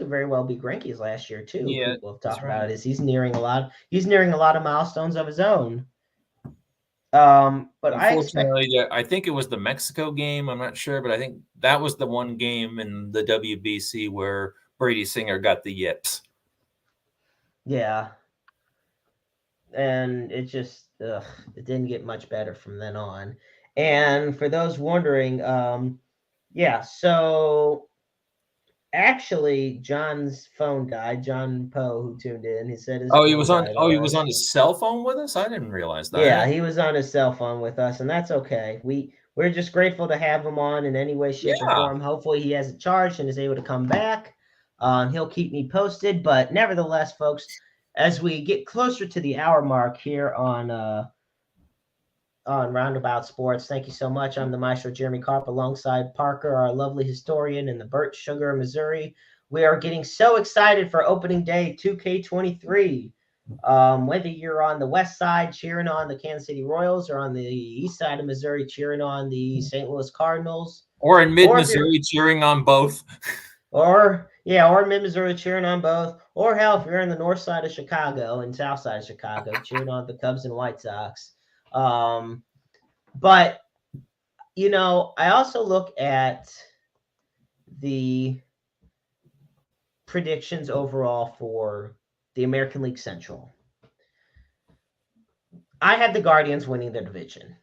very well be Greinke's last year too. Yeah, people have talked about it. Is he's nearing a lot of milestones of his own. But unfortunately, I think it was the Mexico game. I'm not sure, but I think that was the one game in the WBC where Brady Singer got the yips. Yeah. And it just it didn't get much better from then on. And for those wondering, yeah, so actually John's phone died. John Poe, who tuned in, he said his Oh, he phone was on. died Oh, he on was us. on his cell phone with us. I didn't realize that. Yeah, he was on his cell phone with us, and that's okay. We're just grateful to have him on in any way, shape, or Yeah. form. Hopefully, he has it charged and is able to come back. He'll keep me posted, but nevertheless, folks, as we get closer to the hour mark here on Roundabout Sports, thank you so much. I'm the Maestro Jeremy Karp alongside Parker, our lovely historian in the Birch Sugar, Missouri. We are getting so excited for opening day 2K23. Whether you're on the west side cheering on the Kansas City Royals or on the east side of Missouri cheering on the St. Louis Cardinals, Or in mid-Missouri cheering on both. or mid-Missouri cheering on both, or hell, if you're in the north side of Chicago and south side of Chicago cheering on the Cubs and White Sox. But, you know, I also look at the predictions overall for the American League Central. I have the Guardians winning the division,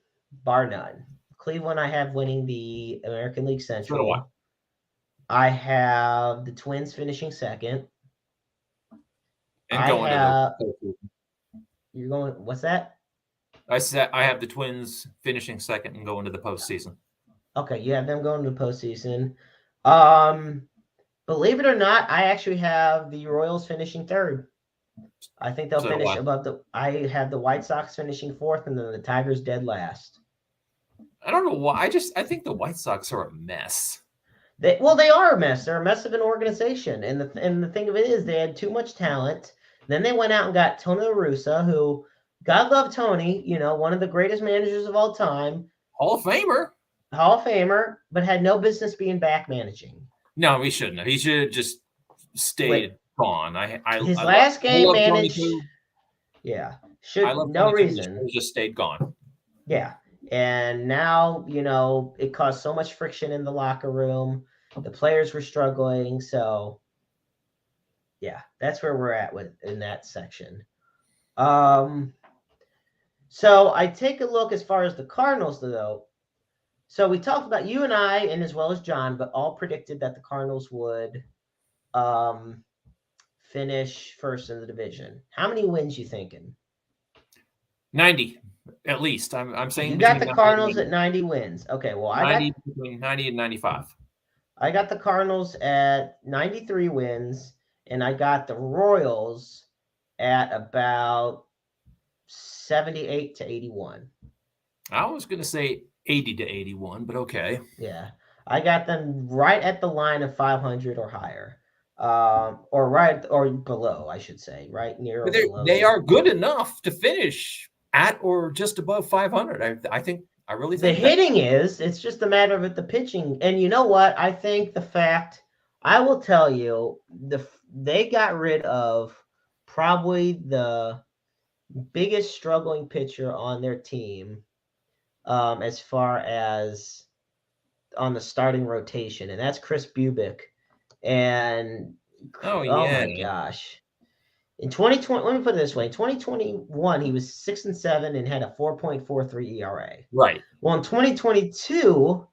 bar none. Cleveland, I have winning the American League Central. So do I have the Twins finishing second. And going to the You're going, what's that? I said I have the Twins finishing second and going to the postseason. Okay, you have them going to the postseason. Believe it or not, I actually have the Royals finishing third. I think they'll finish above the. I have the White Sox finishing fourth, and then the Tigers dead last. I don't know why. I think the White Sox are a mess. They are a mess. They're a mess of an organization, and the thing of it is, they had too much talent. Then they went out and got Tony La Russa, who, God love Tony, you know, one of the greatest managers of all time, Hall of Famer, but had no business being back managing. No, he shouldn't have. He should have just stayed gone. His last game managed. Yeah, no reason. He just stayed gone. Yeah, and now you know it caused so much friction in the locker room. The players were struggling, so yeah, that's where we're at in that section. So I take a look as far as the Cardinals, though. So we talked about, you and I, and as well as John, but all predicted that the Cardinals would finish first in the division. How many wins you thinking? 90, at least. I'm saying you got the Cardinals at 90 wins. Okay, well, between 90 and 95. I got the Cardinals at 93 wins, and I got the Royals at about 78 to 81. I was going to say 80 to 81, but okay. Yeah, I got them right at the line of 500 or higher, or right or below, I should say, right near or below. They are good enough to finish at or just above 500. I think. I really think the hitting it's just a matter of the pitching. And you know what? I think I will tell you, they got rid of probably the biggest struggling pitcher on their team, as far as on the starting rotation, and that's Chris Bubic. And oh my gosh. In 2020, let me put it this way. In 2021, he was 6-7 and had a 4.43 ERA. Right. Well, in 2022,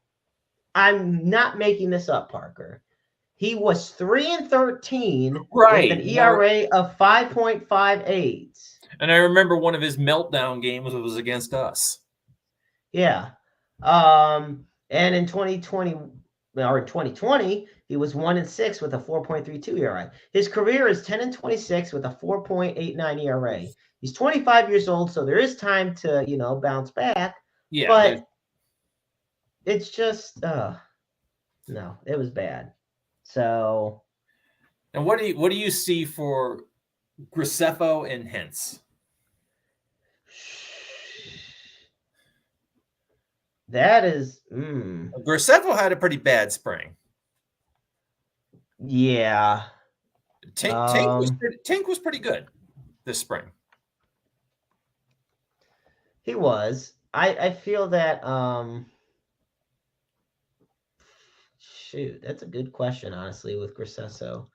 I'm not making this up, Parker. He was 3-13 with an ERA of 5.58. And I remember one of his meltdown games was against us. Yeah. And in 2020, he was 1-6 with a 4.32 ERA. His career is 10-26 with a 4.89 ERA. He's 25 years old, so there is time to, bounce back. Yeah. But it's just, no, it was bad. So. And what do you see for Graceffo and Hentz? That is. Graceffo had a pretty bad spring. Yeah. Tink was pretty good this spring. He was. I feel that. Shoot, that's a good question, honestly, with Graceffo.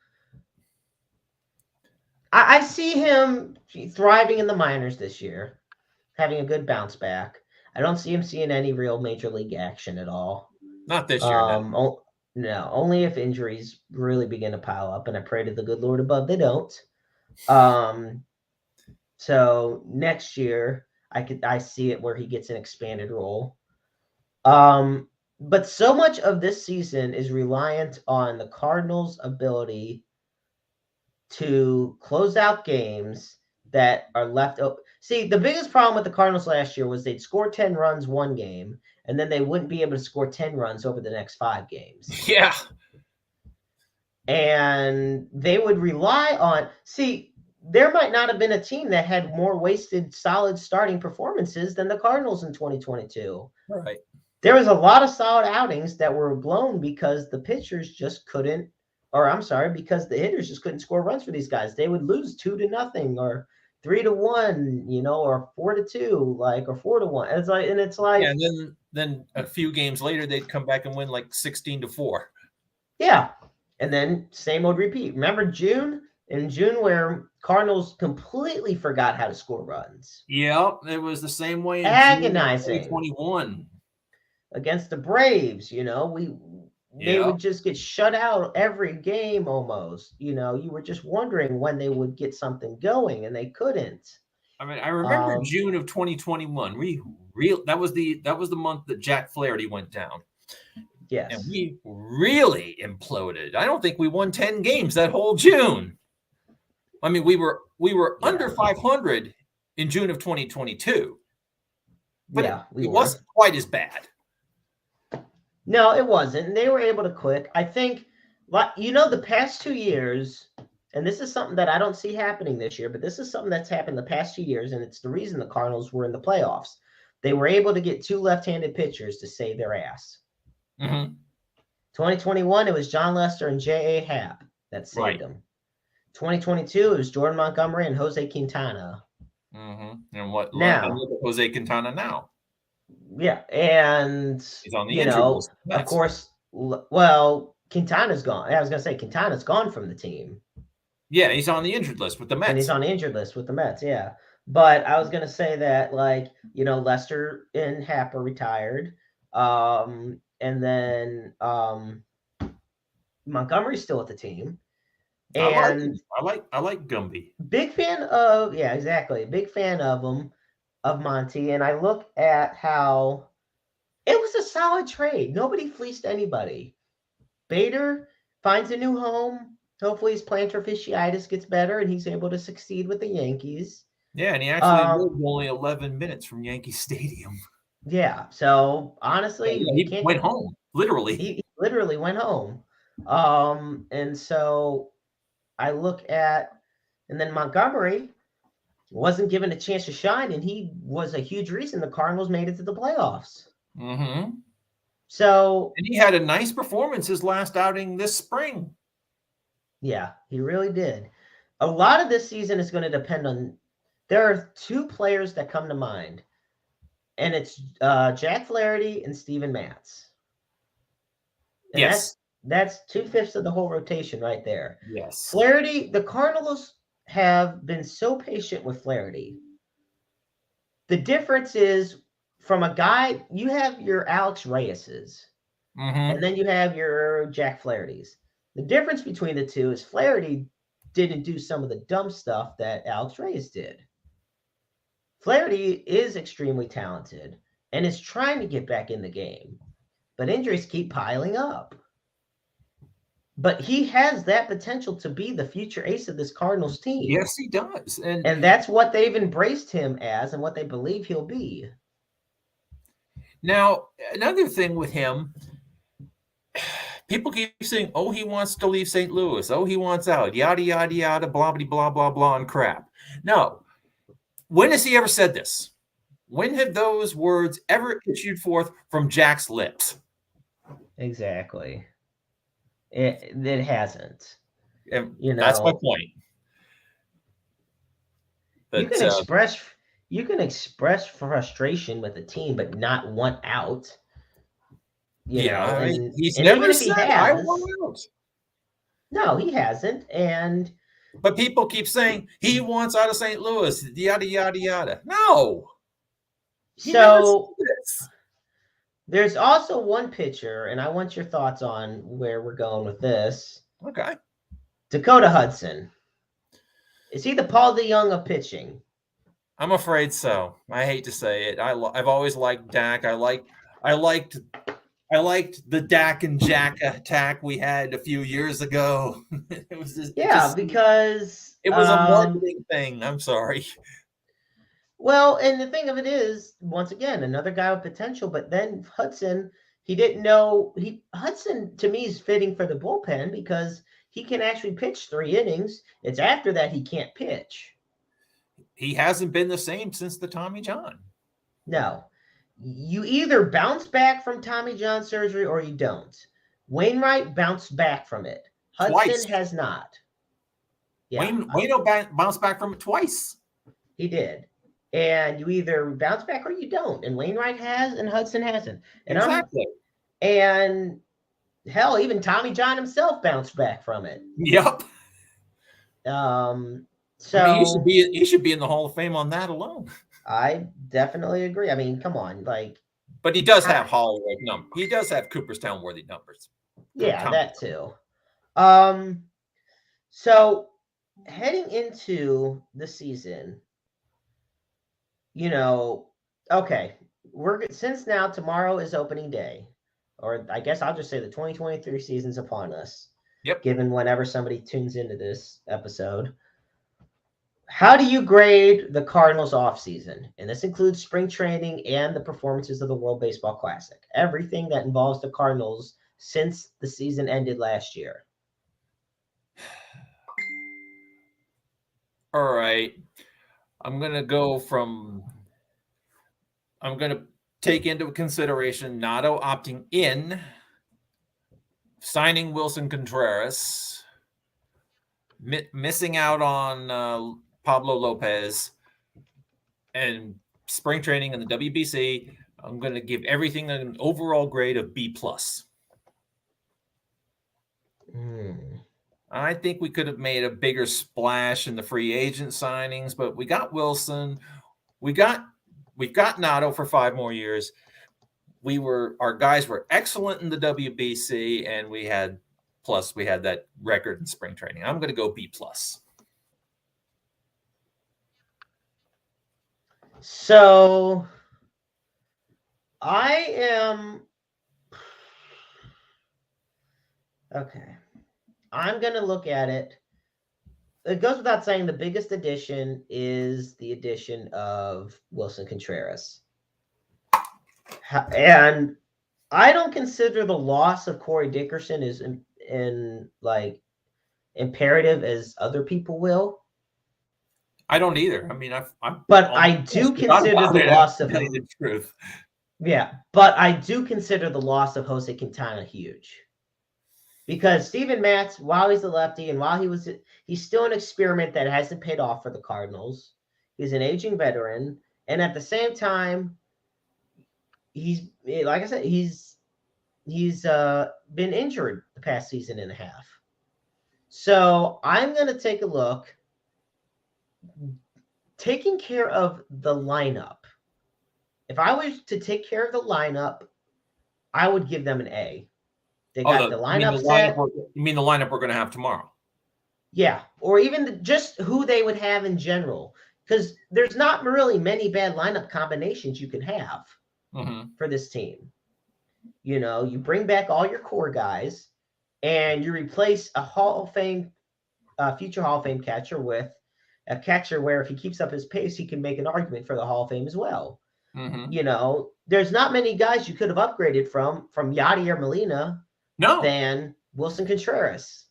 I see him thriving in the minors this year, having a good bounce back. I don't see him seeing any real major league action at all. Not this year, no. No, only if injuries really begin to pile up, and I pray to the good Lord above they don't. So next year I see it where he gets an expanded role. But so much of this season is reliant on the Cardinals' ability to close out games that are left open. See, the biggest problem with the Cardinals last year was they'd score 10 runs one game, and then they wouldn't be able to score 10 runs over the next 5 games. Yeah. And they would rely on, see, there might not have been a team that had more wasted solid starting performances than the Cardinals in 2022. Right. There was a lot of solid outings that were blown because the pitchers just couldn't, or I'm sorry, because the hitters just couldn't score runs for these guys. They would lose 2-0 or 3-1, or 4-2, or 4-1. It's like, yeah, and then a few games later they'd come back and win like 16-4. Yeah. And then same old repeat. Remember June? In June, where Cardinals completely forgot how to score runs. Yeah, it was the same way in Agonizing. 2021. Against the Braves, they would just get shut out every game almost. You were just wondering when they would get something going, and they couldn't. I mean, I remember June of 2021. That was the month that Jack Flaherty went down. Yes. And we really imploded. I don't think we won 10 games that whole June. I mean, we were under 500 in June of 2022. But it wasn't quite as bad. No, it wasn't. They were able to click. I think, the past 2 years, and this is something that I don't see happening this year, but this is something that's happened the past 2 years, and it's the reason the Cardinals were in the playoffs. They were able to get 2 left-handed pitchers to save their ass. Mm-hmm. 2021, it was John Lester and J.A. Happ that saved them. 2022, it was Jordan Montgomery and Jose Quintana. Mm-hmm. And look at Jose Quintana now. Yeah, and he's on the injured list. Of course. Well, Quintana's gone. I was gonna say Quintana's gone from the team. Yeah, he's on the injured list with the Mets. And he's on the injured list with the Mets. Yeah, but I was gonna say that Lester and Happ are retired. And then Montgomery's still at the team. And I like Gumby. Big fan of Big fan of him, of Monty. And I look at how it was a solid trade. Nobody fleeced anybody. Bader finds a new home. Hopefully his plantar fasciitis gets better and he's able to succeed with the Yankees. Yeah, and he actually lived only 11 minutes from Yankee Stadium. Yeah, so honestly, he went home, literally. He literally went home. And so I look at, and then Montgomery wasn't given a chance to shine, and he was a huge reason the Cardinals made it to the playoffs. Mm-hmm. So, and he had a nice performance his last outing this spring. Yeah, he really did. A lot of this season is going to depend on, there are 2 players that come to mind. And it's Jack Flaherty and Steven Matz. And yes. That's 2/5 of the whole rotation right there. Yes. Flaherty, the Cardinals have been so patient with Flaherty. The difference is from a guy, you have your Alex Reyes's, and then you have your Jack Flaherty's. The difference between the two is Flaherty didn't do some of the dumb stuff that Alex Reyes did. Flaherty is extremely talented and is trying to get back in the game, but injuries keep piling up. But he has that potential to be the future ace of this Cardinals team. Yes, he does. And that's what they've embraced him as and what they believe he'll be. Now, another thing with him, people keep saying, oh, he wants to leave St. Louis. Oh, he wants out. Yada, yada, yada, blah, blah, blah, blah, blah, and crap. No. When has he ever said this? When have those words ever issued forth from Jack's lips? Exactly. It hasn't. That's my point. But, you can express frustration with a team, but not want out. He's never said I want out. No, he hasn't. And But people keep saying he wants out of St. Louis, yada yada yada. No, he never said So this. there's also one pitcher, and I want your thoughts on where we're going with this. Okay. Dakota Hudson. Is he the Paul DeYoung of pitching? I'm afraid so. I hate to say it. I've always liked Dak. I liked the Dak and Jack attack we had a few years ago. It was Because it was a marketing thing. I'm sorry. well, and the thing of it is, once again, another guy with potential, but then Hudson, he didn't know Hudson to me is fitting for the bullpen because he can actually pitch 3 innings. It's after that he can't pitch. He hasn't been the same since the Tommy John. No. You either bounce back from Tommy John surgery or you don't. Wainwright bounced back from it. Hudson Twice. has not. Yeah. Wayno bounced back from it twice. He did. And you either bounce back or you don't. And Wainwright has and Hudson hasn't. And exactly. And hell, even Tommy John himself bounced back from it. Yep. So I mean, he should be in the Hall of Fame on that alone. I definitely agree. I mean, come on, but he does have Hollywood numbers. He does have Cooperstown worthy numbers. Yeah, that too. So heading into the season, okay, since now tomorrow is opening day, or I guess I'll just say the 2023 season's upon us. Yep. Given whenever somebody tunes into this episode. How do you grade the Cardinals offseason? And this includes spring training and the performances of the World Baseball Classic. Everything that involves the Cardinals since the season ended last year. All right. I'm going to take into consideration Nato opting in, signing Wilson Contreras, missing out on Pablo Lopez, and spring training in the WBC. I'm going to give everything an overall grade of B+. I think we could have made a bigger splash in the free agent signings, but we got Wilson. We've got Nato for 5 more years. Our guys were excellent in the WBC, and we had that record in spring training. I'm going to go B+. So I am okay. I'm going to look at it. It goes without saying the biggest addition is the addition of Wilson Contreras. And I don't consider the loss of Corey Dickerson as imperative as other people will. I don't either. I mean, I do consider the loss of the truth. Yeah, but I do consider the loss of Jose Quintana huge. Because Steven Matz, while he's a lefty and while he's still an experiment that hasn't paid off for the Cardinals. He's an aging veteran. And at the same time, he's like I said, he's been injured the past season and a half. So I'm going to take a look. Taking care of the lineup. If I was to take care of the lineup, I would give them an A. They got the lineup set. You mean the lineup we're going to have tomorrow? Yeah, or even just who they would have in general. Because there's not really many bad lineup combinations you can have for this team. You bring back all your core guys, and you replace a future Hall of Fame catcher with a catcher where if he keeps up his pace, he can make an argument for the Hall of Fame as well. There's not many guys you could have upgraded from Yadier Molina than Wilson Contreras.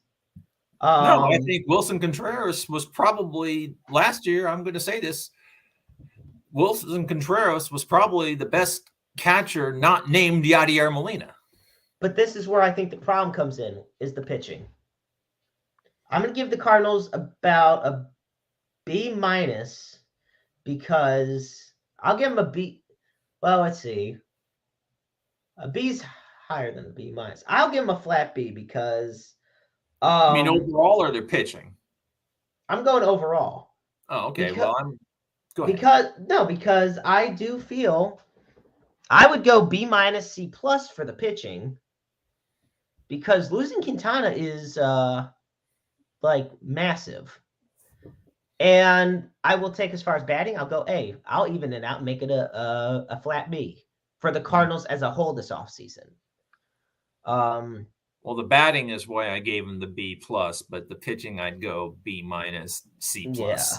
No, I think Wilson Contreras was probably last year. I'm going to say this. Wilson Contreras was probably the best catcher not named Yadier Molina. But this is where I think the problem comes in, is the pitching. I'm going to give the Cardinals about a B- because I'll give them a B. Well, let's see. A B's higher than a B-. I'll give them a flat B because I mean, overall, or they're pitching? I'm going overall. Oh, okay. Go ahead. Because I do feel I would go B minus C plus for the pitching, because losing Quintana is like massive. And I will take, as far as batting, I'll go A. I'll even it out and make it a flat B for the Cardinals as a whole this offseason. Well, the batting is why I gave him the B plus, but the pitching I'd go B minus C plus.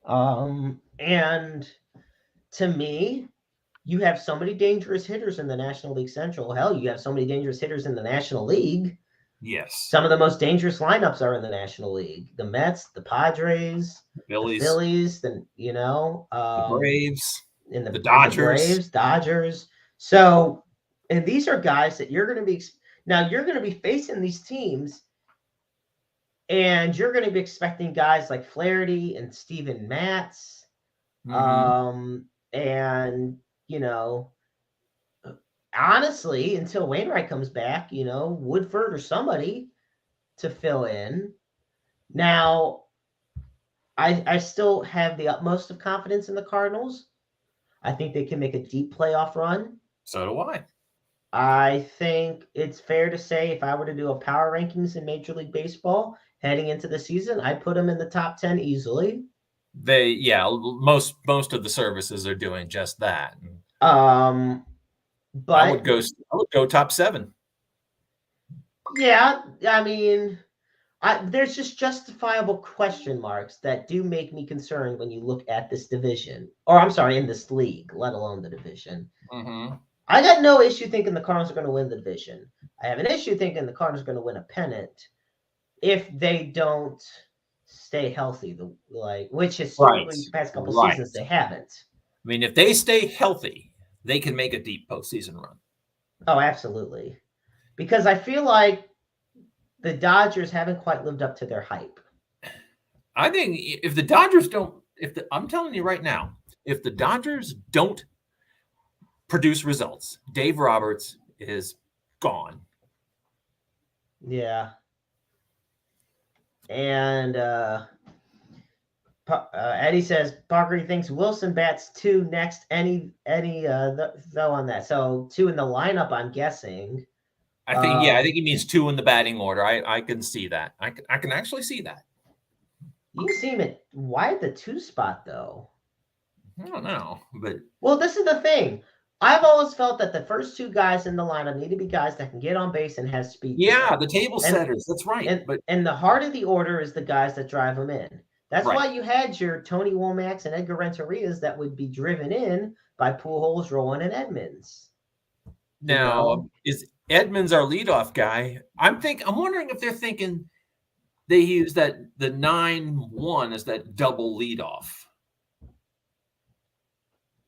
Yeah. And to me, you have so many dangerous hitters in the National League Central. Hell, you have so many dangerous hitters in the National League. Yes. Some of the most dangerous lineups are in the National League. The Mets, the Padres, the Phillies, the Braves, and the Dodgers. The Braves, Dodgers. So, and these are guys that you're going to be now. You're going to be facing these teams, and you're going to be expecting guys like Flaherty and Steven Matz, and honestly, until Wainwright comes back, Woodford or somebody to fill in. Now, I still have the utmost of confidence in the Cardinals. I think they can make a deep playoff run. So do I. I think it's fair to say, if I were to do a power rankings in Major League Baseball heading into the season, I'd put them in the top 10 easily. Most of the services are doing just that. But I would go top 7. Yeah, I mean, there's just justifiable question marks that do make me concerned when you look at this division, or I'm sorry, in this league, let alone the division. I got no issue thinking the Cardinals are going to win the division. I have an issue thinking the Cardinals are going to win a pennant if they don't stay healthy, which historically the past couple seasons they haven't. I mean, if they stay healthy, they can make a deep postseason run. Oh, absolutely. Because I feel like the Dodgers haven't quite lived up to their hype. I think if the Dodgers don't, I'm telling you right now, if the Dodgers don't produce results, Dave Roberts is gone. Yeah. And Eddie says Parker thinks Wilson bats 2 next. Any though on that? So 2 in the lineup, I'm guessing. I think he means 2 in the batting order. I can see that. I can actually see that. You can see him why the 2 spot though? I don't know, but this is the thing. I've always felt that the first 2 guys in the lineup need to be guys that can get on base and have speed. Yeah, the table setters. That's right. And the heart of the order is the guys that drive them in. That's why you had your Tony Womacs and Edgar Renterias that would be driven in by Pujols, Rowan, and Edmonds. Now, is Edmonds our leadoff guy? I'm wondering if they're thinking they use the 9-1 as that double leadoff.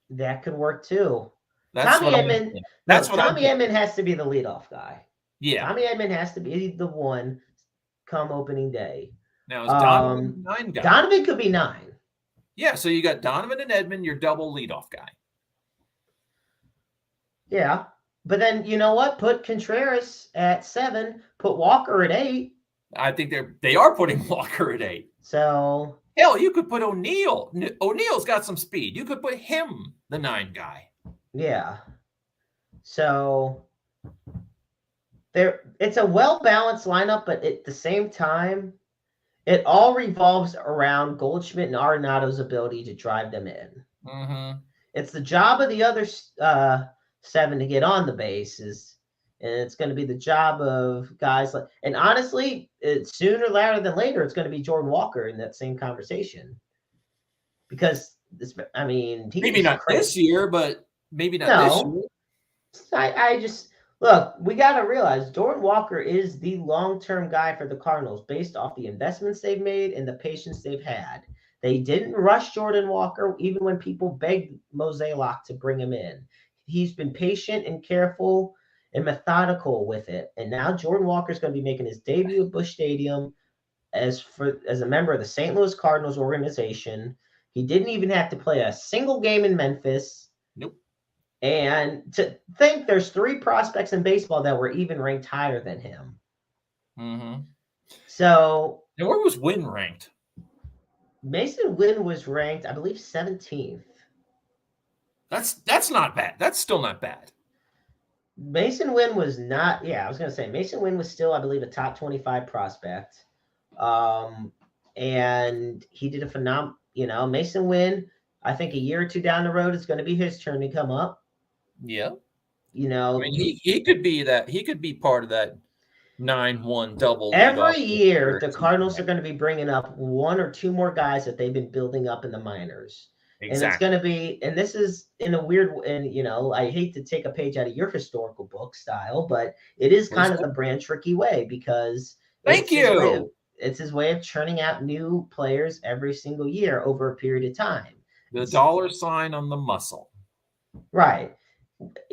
That could work too. Tommy Edmond has to be the leadoff guy. Yeah. Tommy Edmond has to be the one come opening day. Now, is Donovan 9 guy? Donovan could be 9. Yeah, so you got Donovan and Edmond, your double leadoff guy. Yeah. But then, you know what? Put Contreras at 7. Put Walker at 8. I think they are putting Walker at 8. So hell, you could put O'Neill. O'Neill's got some speed. You could put him the 9 guy. Yeah. So it's a well-balanced lineup, but at the same time, it all revolves around Goldschmidt and Arenado's ability to drive them in. It's the job of the other 7 to get on the bases, and it's going to be the job of guys like. And honestly, sooner rather than later, it's going to be Jordan Walker in that same conversation. Because maybe not this year, but maybe not this year. I just look. We got to realize Jordan Walker is the long-term guy for the Cardinals, based off the investments they've made and the patience they've had. They didn't rush Jordan Walker, even when people begged Mozeliak to bring him in. He's been patient and careful and methodical with it. And now Jordan Walker is going to be making his debut at Busch Stadium as a member of the St. Louis Cardinals organization. He didn't even have to play a single game in Memphis. Nope. And to think there's 3 prospects in baseball that were even ranked higher than him. So, and where was Wynn ranked? Mason Wynn was ranked, I believe, 17th. That's not bad. That's still not bad. Mason Wynn was not. Yeah, I was going to say Mason Wynn was still, I believe, a top 25 prospect. And he did a phenomenal. Mason Wynn, I think a year or two down the road, it's going to be his turn to come up. Yeah. I mean, he could be that. He could be part of that 9-1 double. Every year, the Cardinals are going to be bringing up one or two more guys that they've been building up in the minors. Exactly. And it's going to be, and this is in a weird, and I hate to take a page out of your historical book style, but it is kind of the Branch Rickey way because it's his way of churning out new players every single year over a period of time. The dollar sign on the muscle. Right.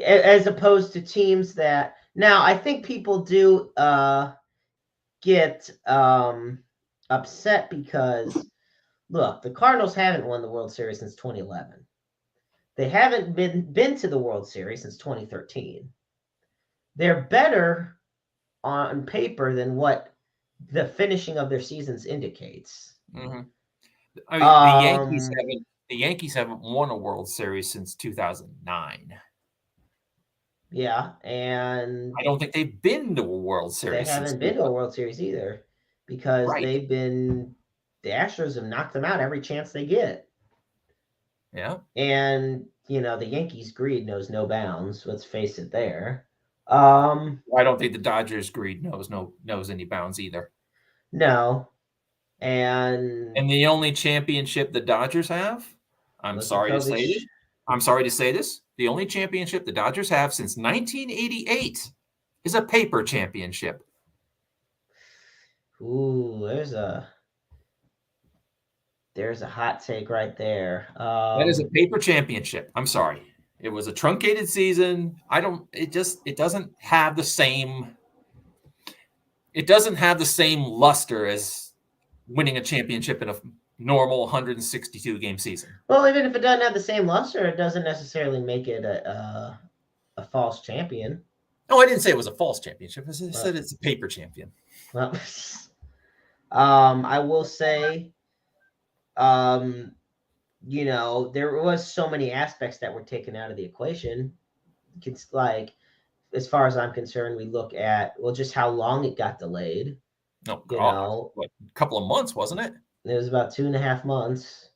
As opposed to teams that, now I think people do get upset because, look, the Cardinals haven't won the World Series since 2011. They haven't been to the World Series since 2013. They're better on paper than what the finishing of their seasons indicates. Mm-hmm. I mean, the Yankees haven't won a World Series since 2009. Yeah, and I don't think they've been to a World Series. They haven't been to a World Series either because the Astros have knocked them out every chance they get. Yeah. And, the Yankees' greed knows no bounds. Let's face it there. I don't think the Dodgers' greed knows any bounds either. No. And the only championship the Dodgers have, I'm sorry to say this, the only championship the Dodgers have since 1988 is a paper championship. Ooh, there's a hot take right there. That is a paper championship. I'm sorry. It was a truncated season. It doesn't have the same luster as winning a championship in a normal 162 game season. Well, even if it doesn't have the same luster, it doesn't necessarily make it a false champion. No, I didn't say it was a false championship. I said it's a paper champion. Well, I will say, there was so many aspects that were taken out of the equation. It's like, as far as I'm concerned, we look at, just how long it got delayed. Oh, God. What, a couple of months, wasn't it? It was about 2.5 months.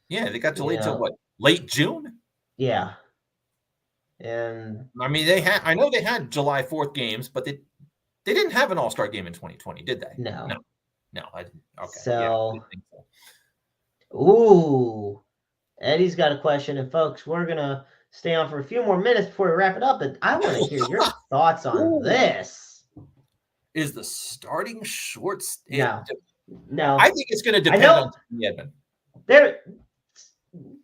Yeah, they got delayed till what? Late June? Yeah. And I mean, I know they had July 4th games, but they didn't have an All-Star game in 2020, did they? No. I didn't. Okay. So, yeah, I think so. Ooh, Eddie's got a question, and folks, we're gonna stay on for a few more minutes before we wrap it up, but I want to hear your thoughts on this. Is the starting shorts? No. I think it's going to depend on Edmund.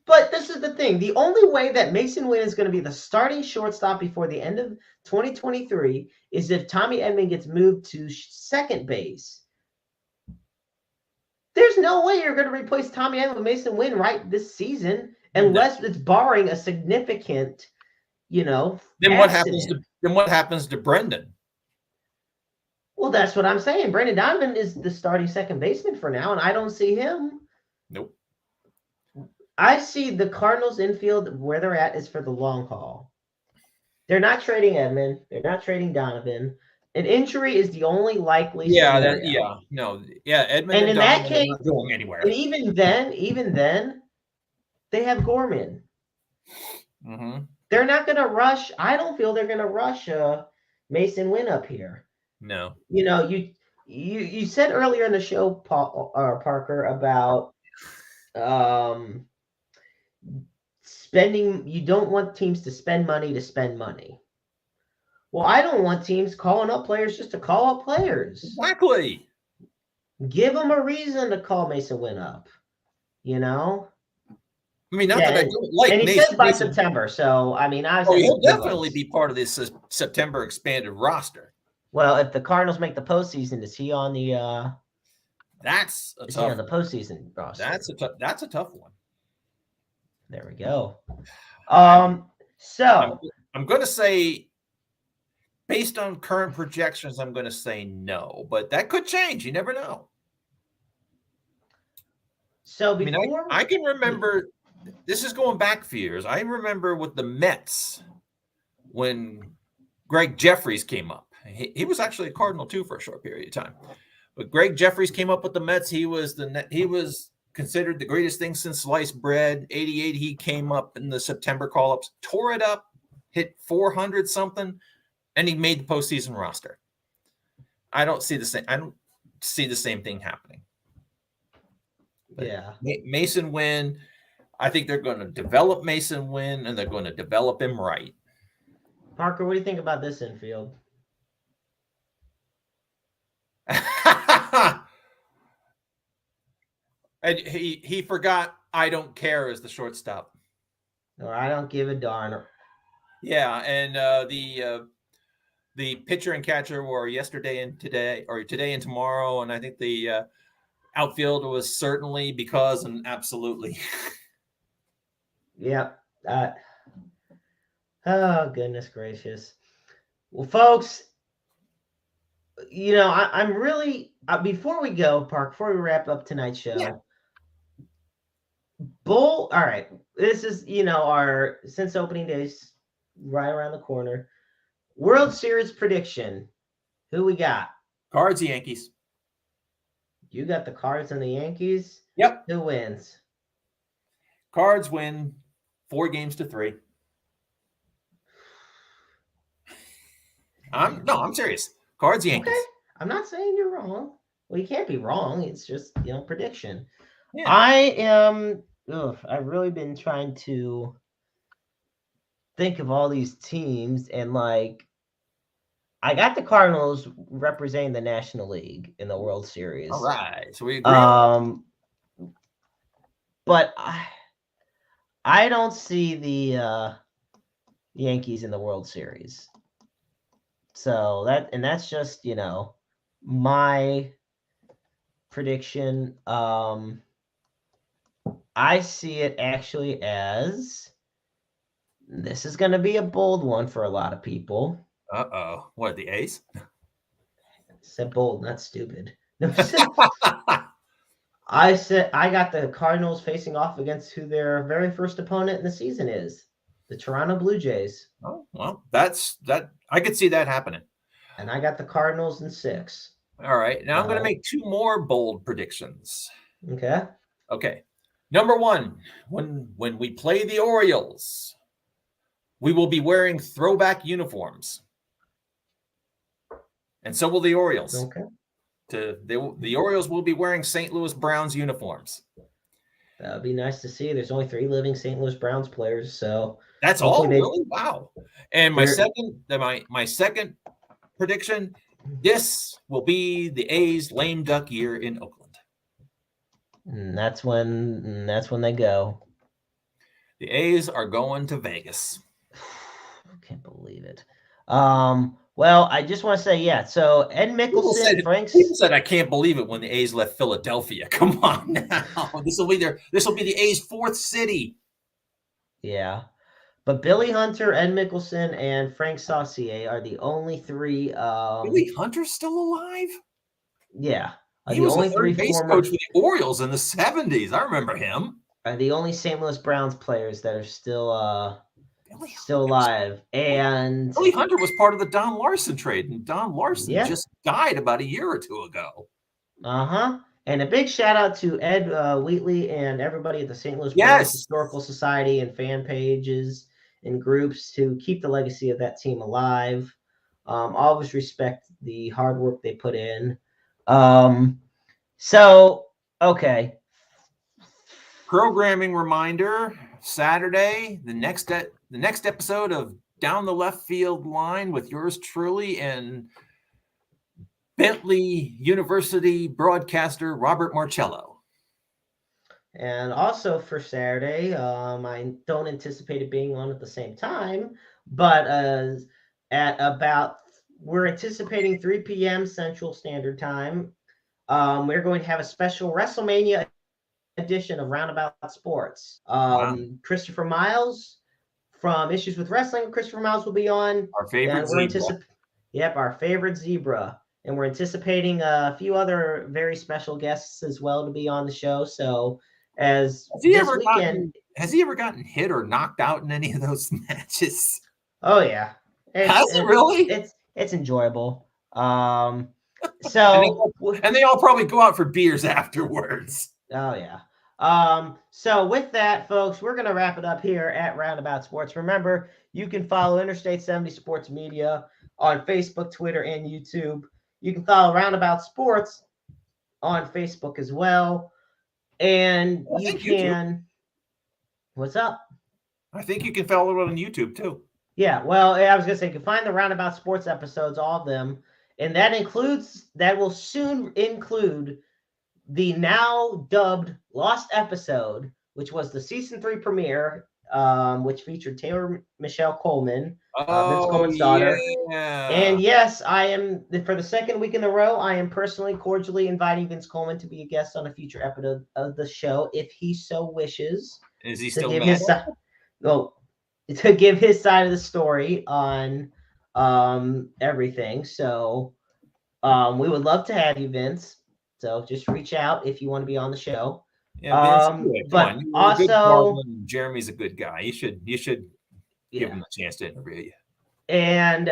But this is the thing. The only way that Mason Wynn is going to be the starting shortstop before the end of 2023 is if Tommy Edman gets moved to second base. There's no way you're going to replace Tommy Edman with Mason Wynn right this season unless it's barring a significant, Then what happens to Brendan? Well, that's what I'm saying. Brendan Donovan is the starting second baseman for now, and I don't see him. Nope. I see the Cardinals infield where they're at is for the long haul. They're not trading Edman. They're not trading Donovan. An injury is the only likely scenario. Edman and in that Donovan case, are not going anywhere. And even then, they have Gorman. Mm-hmm. They're not going to rush. I don't feel they're going to rush Mason Wynn up here. No. You said earlier in the show, Parker, about spending. You don't want teams to spend money to spend money. Well, I don't want teams calling up players just to call up players. Exactly. Give them a reason to call Mason Wynn up. I mean, that I don't like. And he says by September, so I mean, he'll definitely be part of this September expanded roster. Well, if the Cardinals make the postseason, is he on the? That's a is tough. He on the postseason roster? That's a tough one. There we go. So I'm going to say, based on current projections, I'm going to say no, but that could change. You never know. So I mean, before I can remember. This is going back a few years. I remember with the Mets when Greg Jeffries came up. He was actually a Cardinal too for a short period of time. But Greg Jeffries came up with the Mets. He was considered the greatest thing since sliced bread. 88, he came up in the September call-ups, tore it up, hit 400 something, and he made the postseason roster. I don't see the same thing happening. But yeah. Mason Wynn, I think they're going to develop Mason Wynn, and they're going to develop him right. Parker, what do you think about this infield? And he forgot I don't care as the shortstop. Or I don't give a darn. Yeah, and the pitcher and catcher were yesterday and today, or today and tomorrow, and I think the outfield was certainly because and absolutely. Yep. Oh, goodness gracious. Well, folks, I'm really, before we go, Park, before we wrap up tonight's show, Yeah. all right, this is, our, since opening days, right around the corner. World Series prediction. Who we got? Cards, Yankees. You got the Cards and the Yankees? Yep. Who wins? Cards win 4-3. I'm serious. Cards, Yankees. Okay. I'm not saying you're wrong. Well, you can't be wrong. It's just, prediction. Yeah. I've really been trying to think of all these teams, and I got the Cardinals representing the National League in the World Series. All right. So we agree. But I don't see the Yankees in the World Series. So that's just, my prediction. I see it actually as, this is going to be a bold one for a lot of people. Uh-oh. What, the A's? I said bold, not stupid. No, I said I got the Cardinals facing off against who their very first opponent in the season is, the Toronto Blue Jays. Oh, well, that. I could see that happening. And I got the Cardinals in 6. All right. Now I'm going to make 2 more bold predictions. Okay. Okay. Number 1, when we play the Orioles, we will be wearing throwback uniforms. And so will the Orioles. Okay. The Orioles will be wearing St. Louis Browns uniforms. That would be nice to see. There's only 3 living St. Louis Browns players, so that's all. Really? Wow. And my second prediction: this will be the A's lame duck year in Oakland. And that's when they go. The A's are going to Vegas. I can't believe it. Well, I just want to say, yeah. So Ed Mickelson, people said I can't believe it when the A's left Philadelphia. Come on now. This will be the A's 4th city. Yeah. But Billy Hunter, Ed Mickelson, and Frank Saucier are the only 3. Billy Hunter's still alive? Yeah. He was a third base coach for the Orioles in the 70s. I remember him. Are the only St. Louis Browns players that are still alive. And Billy Hunter was part of the Don Larson trade, and Don Larson just died about a year or 2 ago. Uh-huh. And a big shout out to Ed Wheatley and everybody at the St. Louis Browns Historical Society and fan pages and groups to keep the legacy of that team alive. Always respect the hard work they put in. So, okay. Programming reminder, Saturday, the next episode of Down the Left Field Line with yours truly and Bentley University broadcaster Robert Marcello. And also for Saturday, I don't anticipate it being on at the same time, but we're anticipating 3 p.m. Central Standard Time. We're going to have a special WrestleMania edition of Roundabout Sports. Christopher Miles from Issues with Wrestling. Christopher Miles will be on. Our favorite zebra. Yep, our favorite zebra. And we're anticipating a few other very special guests as well to be on the show. So as Has he this ever weekend. gotten hit or knocked out in any of those matches? Oh yeah, Has he really? It's enjoyable. And So they all probably go out for beers afterwards. oh yeah. So with that, folks, we're gonna wrap it up here at Roundabout Sports. Remember, you can follow Interstate 70 Sports Media on Facebook, Twitter, and YouTube. You can follow Roundabout Sports on Facebook as well. And I you think YouTube. can what's up? I think you can follow it on YouTube too. Yeah, well, I was gonna say you can find the Roundabout Sports episodes, all of them, and that will soon include the now dubbed Lost episode, which was the season 3 premiere, which featured Taylor Michelle Coleman, Vince Oh Coleman's daughter. yeah. And yes, I am for the second week in a row. I am personally cordially inviting Vince Coleman to be a guest on a future episode of the show, if he so wishes. Is he To still give mad? to give his side of the story on everything. So we would love to have you, Vince. So just reach out if you want to be on the show. Yeah, Vince, come But on. You're also, a good partner, and Jeremy's a good guy. You should give him a chance to interview you. And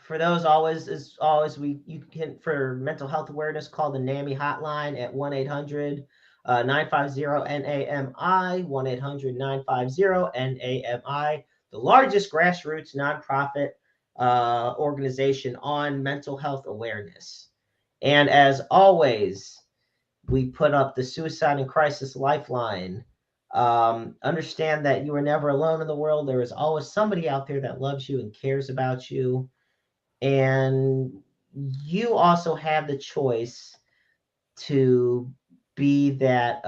for those as always, you can, for mental health awareness, call the NAMI hotline at 1-800-950-NAMI, 1-800-950-NAMI, the largest grassroots nonprofit organization on mental health awareness. And as always, we put up the Suicide and Crisis Lifeline. Understand that you are never alone in the world. There is always somebody out there that loves you and cares about you. And you also have the choice to be that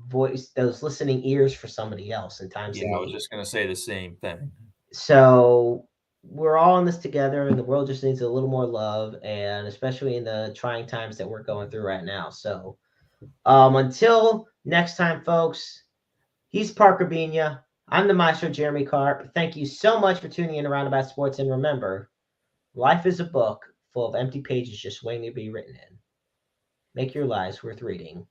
voice, those listening ears for somebody else in times of need. I was just going to say the same thing. So we're all in this together, and the world just needs a little more love, and especially in the trying times that we're going through right now. So until next time, folks, he's Parker Bina. I'm the Maestro Jeremy Carp. Thank you so much for tuning in to Roundabout Sports. And remember, life is a book full of empty pages just waiting to be written in. Make your lives worth reading.